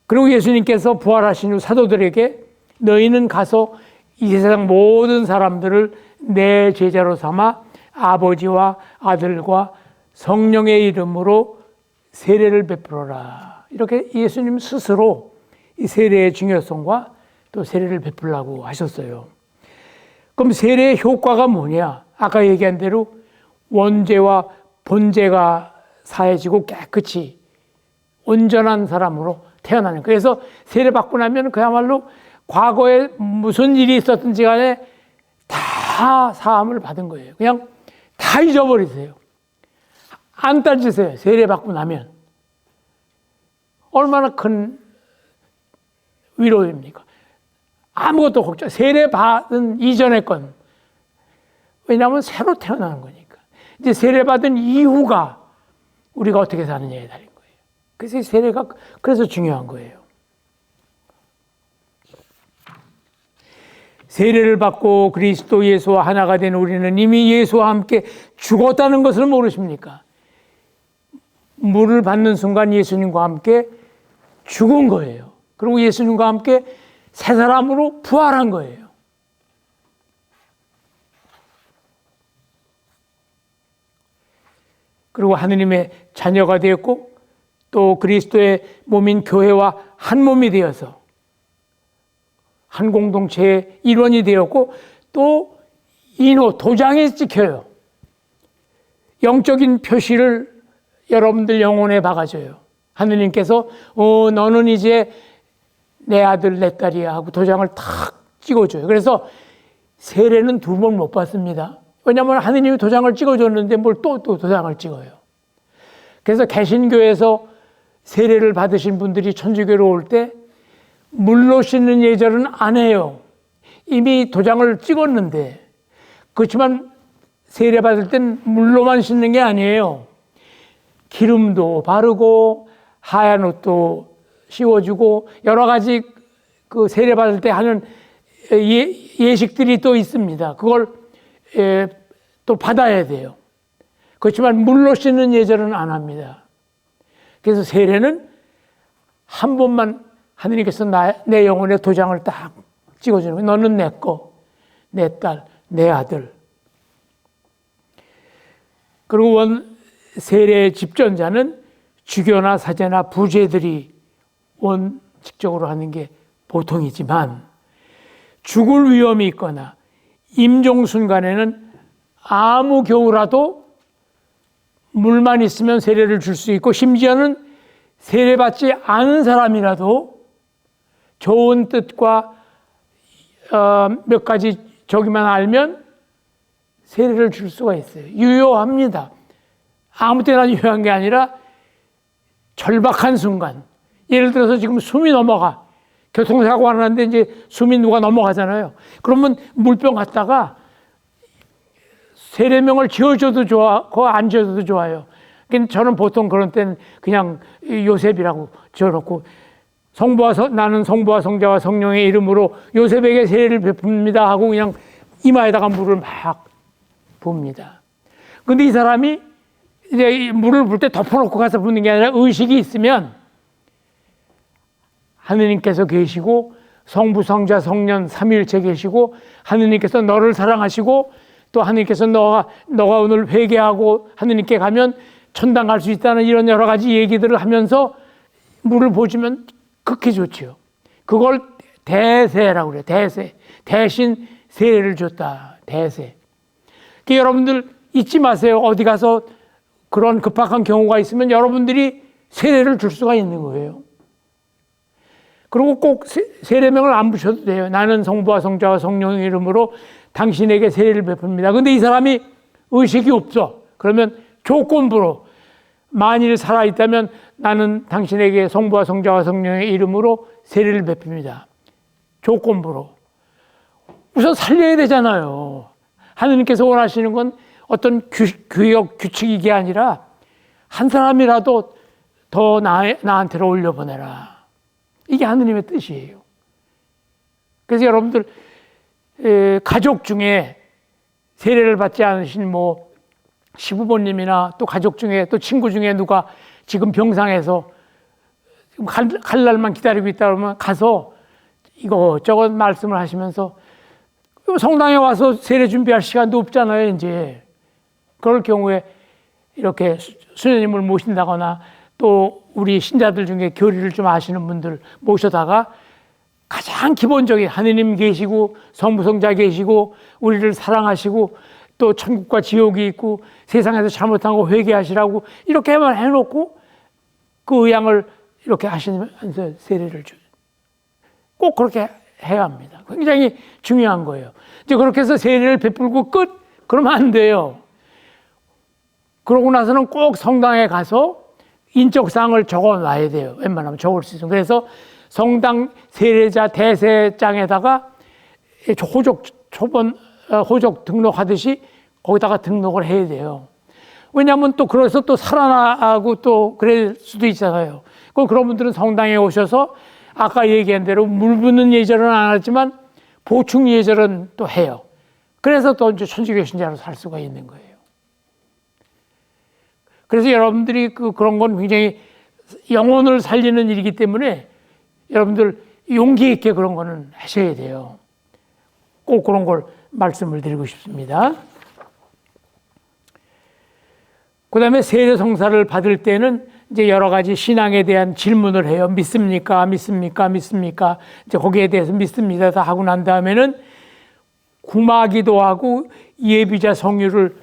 그리고 예수님께서 부활하신 후 사도들에게 너희는 가서 이 세상 모든 사람들을 내 제자로 삼아 아버지와 아들과 성령의 이름으로 세례를 베풀어라. 이렇게 예수님 스스로 이 세례의 중요성과 또 세례를 베풀라고 하셨어요. 그럼 세례의 효과가 뭐냐? 아까 얘기한 대로 원죄와 본죄가 사해지고 깨끗이 온전한 사람으로 태어나는. 그래서 세례 받고 나면 그야말로 과거에 무슨 일이 있었든지 간에 다 사함을 받은 거예요. 그냥 다 잊어버리세요. 안 따지세요. 세례 받고 나면. 얼마나 큰 위로입니까? 아무것도 걱정. 세례 받은 이전의 건. 왜냐하면 새로 태어나는 거니까. 이제 세례 받은 이후가 우리가 어떻게 사느냐에 달린 거예요. 그래서 세례가 그래서 중요한 거예요. 세례를 받고 그리스도 예수와 하나가 된 우리는 이미 예수와 함께 죽었다는 것을 모르십니까? 물을 받는 순간 예수님과 함께 죽은 거예요. 그리고 예수님과 함께 새 사람으로 부활한 거예요. 그리고 하느님의 자녀가 되었고 또 그리스도의 몸인 교회와 한 몸이 되어서 한 공동체의 일원이 되었고 또 인호, 도장이 찍혀요. 영적인 표시를 여러분들 영혼에 박아줘요. 하느님께서 너는 이제 내 아들 내 딸이야 하고 도장을 탁 찍어줘요. 그래서 세례는 2번 못 받습니다. 왜냐하면 하느님이 도장을 찍어줬는데 뭘 또 도장을 찍어요. 그래서 개신교에서 세례를 받으신 분들이 천주교로 올 때 물로 씻는 예절은 안 해요. 이미 도장을 찍었는데. 그렇지만 세례 받을 땐 물로만 씻는 게 아니에요. 기름도 바르고 하얀 옷도 씌워주고 여러 가지 그 세례 받을 때 하는 예식들이 또 있습니다. 그걸 또 받아야 돼요. 그렇지만 물로 씻는 예절은 안 합니다. 그래서 세례는 한 번만 하느님께서 내 영혼에 도장을 딱 찍어주는 거예요. 너는 내 거, 내 딸, 내 아들. 그리고 세례의 집전자는 주교나 사제나 부제들이 원칙적으로 하는 게 보통이지만 죽을 위험이 있거나 임종 순간에는 아무 경우라도 물만 있으면 세례를 줄 수 있고 심지어는 세례받지 않은 사람이라도 좋은 뜻과 몇 가지 저기만 알면 세례를 줄 수가 있어요. 유효합니다. 아무 때나 유효한 게 아니라 절박한 순간. 예를 들어서 지금 숨이 넘어가. 교통사고가 나는데 이제 숨이 누가 넘어가잖아요. 그러면 물병 갖다가 세례명을 지어줘도 좋고 안 지어줘도 좋아요. 저는 보통 그런 때는 그냥 요셉이라고 지어놓고 나는 성부와 성자와 성령의 이름으로 요셉에게 세례를 베풉니다 하고 그냥 이마에다가 물을 막 붓니다. 근데 이 사람이 이제 물을 불 때 덮어놓고 가서 붓는 게 아니라 의식이 있으면 하느님께서 계시고 성부, 성자, 성령 삼위일체 계시고 하느님께서 너를 사랑하시고 또 하느님께서 너가 오늘 회개하고 하느님께 가면 천당 갈 수 있다는 이런 여러 가지 얘기들을 하면서 물을 보시면 극히 좋지요. 그걸 대세라고 그래요. 대세. 대신 세례를 줬다. 대세. 그러니까 여러분들 잊지 마세요. 어디 가서 그런 급박한 경우가 있으면 여러분들이 세례를 줄 수가 있는 거예요. 그리고 꼭 세례명을 안 부셔도 돼요. 나는 성부와 성자와 성령의 이름으로 당신에게 세례를 베풉니다. 근데 이 사람이 의식이 없어. 그러면 조건부로 만일 살아있다면 나는 당신에게 성부와 성자와 성령의 이름으로 세례를 베풉니다. 조건부로. 우선 살려야 되잖아요. 하느님께서 원하시는 건 어떤 규역, 규칙이게 아니라 한 사람이라도 더 나한테로 올려보내라. 이게 하느님의 뜻이에요. 그래서 여러분들 가족 중에 세례를 받지 않으신 뭐 시부모님이나 또 가족 중에 또 친구 중에 누가 지금 병상에서 갈 날만 기다리고 있다 그러면 가서 이것저것 말씀을 하시면서 성당에 와서 세례 준비할 시간도 없잖아요, 이제. 그럴 경우에 이렇게 수녀님을 모신다거나 또 우리 신자들 중에 교리를 좀 아시는 분들 모셔다가 가장 기본적인 하느님 계시고 성부성자 계시고 우리를 사랑하시고 또 천국과 지옥이 있고 세상에서 잘못한 거 회개하시라고 이렇게만 해놓고 그 의향을 이렇게 하시면서 세례를 줘요. 꼭 그렇게 해야 합니다. 굉장히 중요한 거예요. 이제 그렇게 해서 세례를 베풀고 끝? 그러면 안 돼요. 그러고 나서는 꼭 성당에 가서 인적사항을 적어 놔야 돼요. 웬만하면 적을 수 있어요. 그래서 성당 세례자 대세장에다가 호적 등록하듯이 거기다가 등록을 해야 돼요. 왜냐하면 또 그래서 또 살아나고 또 그럴 수도 있잖아요. 그런 분들은 성당에 오셔서 아까 얘기한 대로 물 붓는 예절은 안 하지만 보충 예절은 또 해요. 그래서 또 이제 천주교 신자로 살 수가 있는 거예요. 그래서 여러분들이 그런 건 굉장히 영혼을 살리는 일이기 때문에 여러분들 용기 있게 그런 거는 하셔야 돼요. 꼭 그런 걸 말씀을 드리고 싶습니다. 그 다음에 세례 성사를 받을 때는 이제 여러 가지 신앙에 대한 질문을 해요. 믿습니까? 믿습니까? 믿습니까? 이제 거기에 대해서 믿습니다. 다 하고 난 다음에는 구마기도 하고 예비자 성유를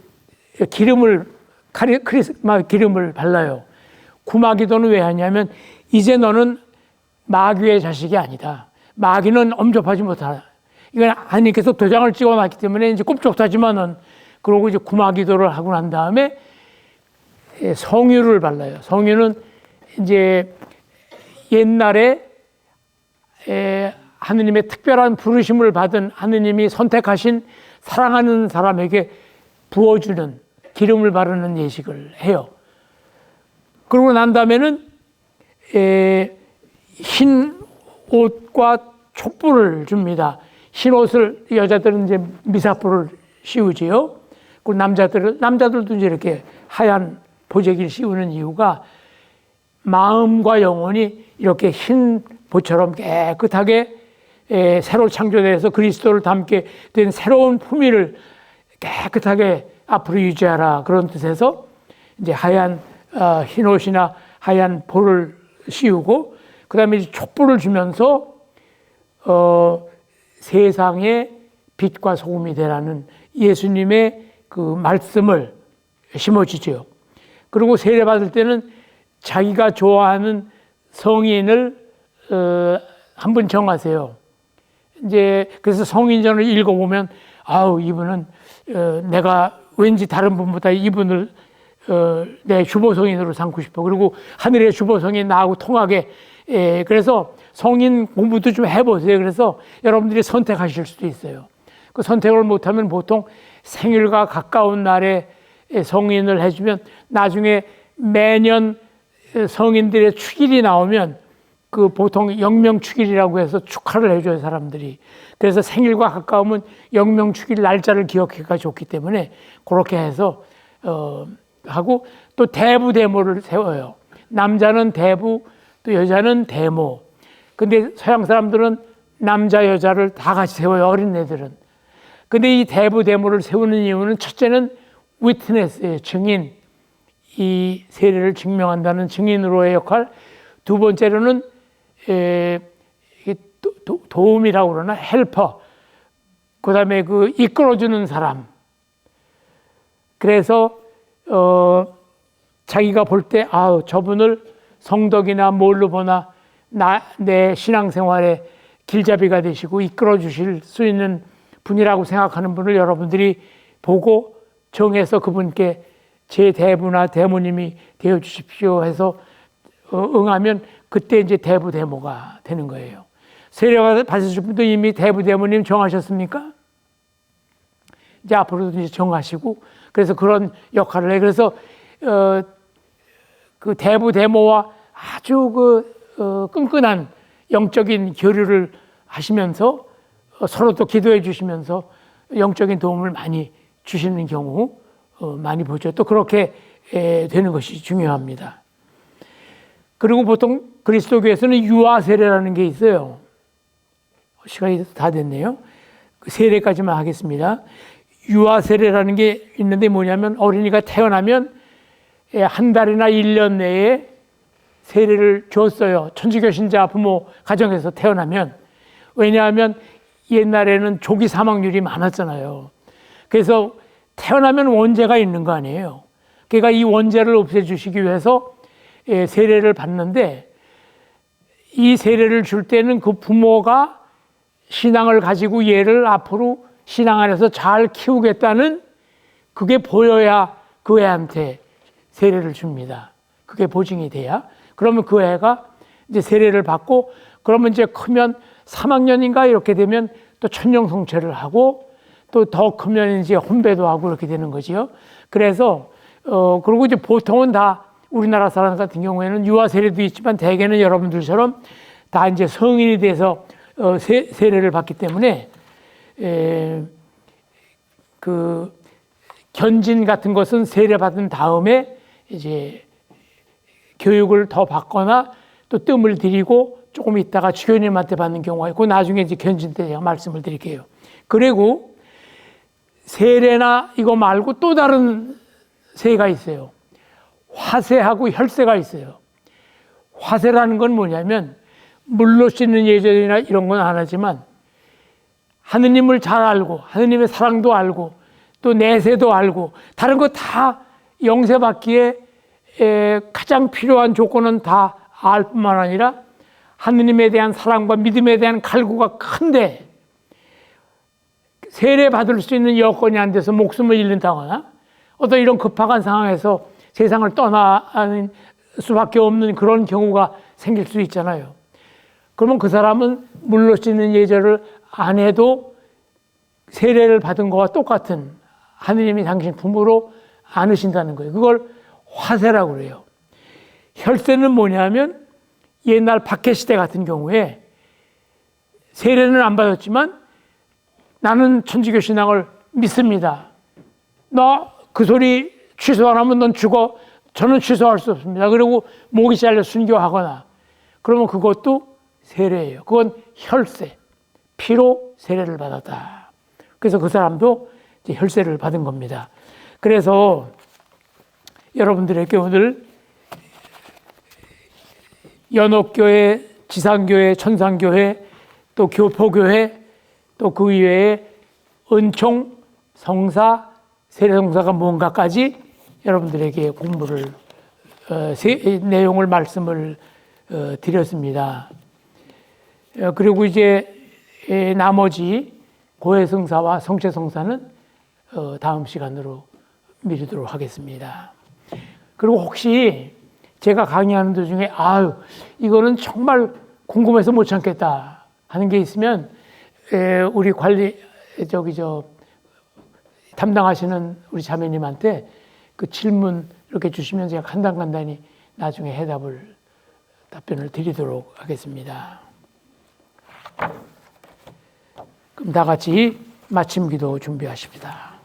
기름을 발라요. 구마기도는 왜 하냐면 이제 너는 마귀의 자식이 아니다. 마귀는 엄접하지 못하다. 이건 하나님께서 도장을 찍어놨기 때문에 이제 꼼짝하지만은 그러고 이제 구마기도를 하고 난 다음에 성유를 발라요. 성유는 이제 옛날에 하느님의 특별한 부르심을 받은 하느님이 선택하신 사랑하는 사람에게 부어주는 기름을 바르는 예식을 해요. 그러고 난 다음에는 흰 옷과 촛불을 줍니다. 흰 옷을 여자들은 이제 미사포를 씌우지요. 그리고 남자들도 이제 이렇게 하얀 보재기를 씌우는 이유가 마음과 영혼이 이렇게 흰 보처럼 깨끗하게 새로 창조돼서 그리스도를 담게 된 새로운 품위를 깨끗하게 앞으로 유지하라 그런 뜻에서 이제 하얀 흰 옷이나 하얀 볼을 씌우고 그다음에 촛불을 주면서 세상의 빛과 소금이 되라는 예수님의 그 말씀을 심어주죠. 그리고 세례 받을 때는 자기가 좋아하는 성인을 한 분 정하세요. 이제 그래서 성인전을 읽어보면 아우 이분은 내가 왠지 다른 분보다 이분을 내 주보성인으로 삼고 싶어. 그리고 하늘의 주보성인 나하고 통하게 그래서 성인 공부도 좀 해보세요. 그래서 여러분들이 선택하실 수도 있어요. 그 선택을 못하면 보통 생일과 가까운 날에 성인을 해주면 나중에 매년 성인들의 축일이 나오면 그 보통 영명축일이라고 해서 축하를 해줘요, 사람들이. 그래서 생일과 가까우면 영명축일 날짜를 기억해가 좋기 때문에 그렇게 해서 하고 또 대부대모를 세워요. 남자는 대부, 또 여자는 대모. 근데 서양 사람들은 남자, 여자를 다 같이 세워요, 어린애들은. 근데 이 대부대모를 세우는 이유는 첫째는 위트네스예요, 증인. 이 세례를 증명한다는 증인으로의 역할. 두 번째로는 도움이라고 그러나 헬퍼. 그 다음에 그 이끌어주는 사람. 그래서 자기가 볼 때 저분을 성덕이나 뭘로 보나 내 신앙생활에 길잡이가 되시고 이끌어 주실 수 있는 분이라고 생각하는 분을 여러분들이 보고 정해서 그분께 제 대부나 대모님이 되어 주십시오 해서 응하면 그때 이제 대부 대모가 되는 거예요. 세례 받으실 분도 이미 대부 대모님 정하셨습니까? 이제 앞으로도 이제 정하시고 그래서 그런 역할을 해. 그래서 그 대부 대모와 아주 끈끈한 영적인 교류를 하시면서 서로 또 기도해 주시면서 영적인 도움을 많이 주시는 경우 많이 보죠. 또 그렇게 되는 것이 중요합니다. 그리고 보통 그리스도교에서는 유아 세례라는 게 있어요. 시간이 다 됐네요. 그 세례까지만 하겠습니다. 유아 세례라는 게 있는데 뭐냐면 어린이가 태어나면 한 달이나 1년 내에 세례를 줬어요. 천주교 신자 부모 가정에서 태어나면. 왜냐하면 옛날에는 조기 사망률이 많았잖아요. 그래서 태어나면 원죄가 있는 거 아니에요. 그러니까 이 원죄를 없애주시기 위해서 세례를 받는데 이 세례를 줄 때는 그 부모가 신앙을 가지고 얘를 앞으로 신앙 안에서 잘 키우겠다는 그게 보여야 그 애한테 세례를 줍니다. 그게 보증이 돼야. 그러면 그 애가 이제 세례를 받고 그러면 이제 크면 3학년인가 이렇게 되면 또 천령 성체를 하고 또 더 크면 이제 혼배도 하고 이렇게 되는 거지요. 그래서 그리고 이제 보통은 다 우리나라 사람 같은 경우에는 유아 세례도 있지만 대개는 여러분들처럼 다 이제 성인이 돼서 세례를 받기 때문에 그 견진 같은 것은 세례 받은 다음에 이제 교육을 더 받거나 또 뜸을 들이고 조금 있다가 주교님한테 받는 경우가 있고 나중에 이제 견진 때 제가 말씀을 드릴게요. 그리고 세례나 이거 말고 또 다른 세가 있어요. 화세하고 혈세가 있어요. 화세라는 건 뭐냐면 물로 씻는 예절이나 이런 건 안 하지만 하느님을 잘 알고 하느님의 사랑도 알고 또 내세도 알고 다른 거 다 영세받기에 가장 필요한 조건은 다 알 뿐만 아니라 하느님에 대한 사랑과 믿음에 대한 갈구가 큰데 세례 받을 수 있는 여건이 안 돼서 목숨을 잃는다거나 어떤 이런 급박한 상황에서 세상을 떠나는 수밖에 없는 그런 경우가 생길 수 있잖아요. 그러면 그 사람은 물로 씻는 예절을 안 해도 세례를 받은 것과 똑같은 하느님이 당신 부모로 안으신다는 거예요. 그걸 화세라고 그래요. 혈세는 뭐냐면 옛날 박해시대 같은 경우에 세례는 안 받았지만 나는 천주교 신앙을 믿습니다. 너 그 소리 취소 안 하면 넌 죽어. 저는 취소할 수 없습니다. 그리고 목이 잘려 순교하거나 그러면 그것도 세례예요. 그건 혈세, 피로 세례를 받았다. 그래서 그 사람도 이제 혈세를 받은 겁니다. 그래서 여러분들에게 오늘 연옥교회, 지상교회, 천상교회, 또 교포교회, 또 그 이외에 은총, 성사, 세례성사가 뭔가까지 여러분들에게 공부를 내용을 말씀을 드렸습니다. 그리고 이제 나머지 고해성사와 성체성사는 다음 시간으로 미루도록 하겠습니다. 그리고 혹시 제가 강의하는 도중에 이거는 정말 궁금해서 못 참겠다 하는 게 있으면 우리 담당하시는 우리 자매님한테 그 질문 이렇게 주시면 제가 간단히 나중에 답변을 드리도록 하겠습니다. 그럼 다 같이 마침 기도 준비하십니다.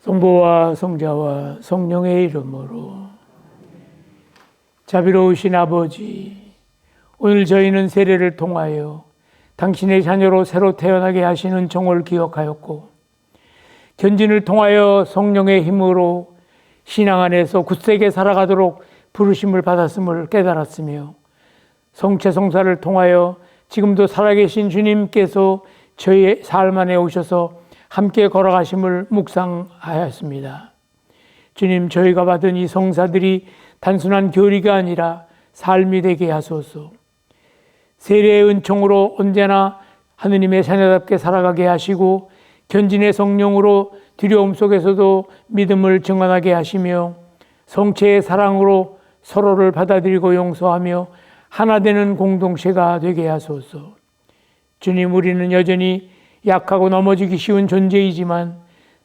성부와 성자와 성령의 이름으로. 자비로우신 아버지, 오늘 저희는 세례를 통하여 당신의 자녀로 새로 태어나게 하시는 종을 기억하였고 견진을 통하여 성령의 힘으로 신앙 안에서 굳세게 살아가도록 부르심을 받았음을 깨달았으며 성체성사를 통하여 지금도 살아계신 주님께서 저희의 삶 안에 오셔서 함께 걸어가심을 묵상하였습니다. 주님, 저희가 받은 이 성사들이 단순한 교리가 아니라 삶이 되게 하소서. 세례의 은총으로 언제나 하느님의 자녀답게 살아가게 하시고 견진의 성령으로 두려움 속에서도 믿음을 증언하게 하시며 성체의 사랑으로 서로를 받아들이고 용서하며 하나 되는 공동체가 되게 하소서. 주님, 우리는 여전히 약하고 넘어지기 쉬운 존재이지만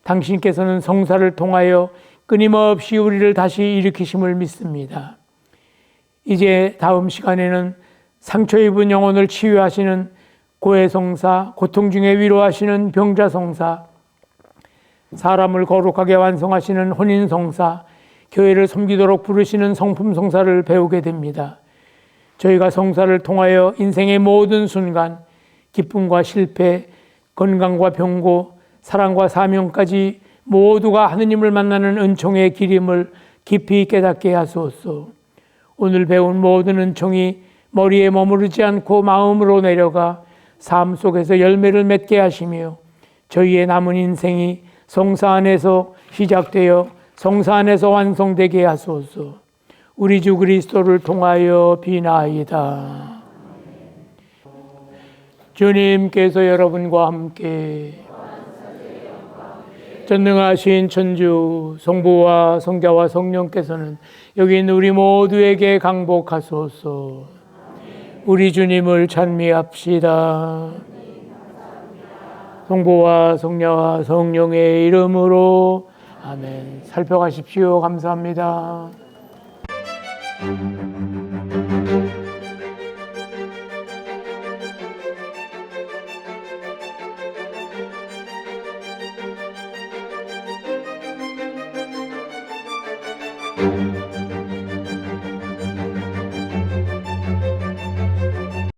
당신께서는 성사를 통하여 끊임없이 우리를 다시 일으키심을 믿습니다. 이제 다음 시간에는 상처 입은 영혼을 치유하시는 고해성사, 고통 중에 위로하시는 병자성사, 사람을 거룩하게 완성하시는 혼인성사, 교회를 섬기도록 부르시는 성품성사를 배우게 됩니다. 저희가 성사를 통하여 인생의 모든 순간, 기쁨과 실패, 건강과 병고, 사랑과 사명까지 모두가 하느님을 만나는 은총의 길임을 깊이 깨닫게 하소서. 오늘 배운 모든 은총이 머리에 머무르지 않고 마음으로 내려가 삶 속에서 열매를 맺게 하시며 저희의 남은 인생이 성사 안에서 시작되어 성사 안에서 완성되게 하소서. 우리 주 그리스도를 통하여 비나이다. 주님께서 여러분과 함께 전능하신 천주 성부와 성자와 성령께서는 여기 있는 우리 모두에게 강복하소서. 우리 주님을 찬미합시다. 성부와 성자와 성령의 이름으로 아멘. 살펴가십시오. 감사합니다.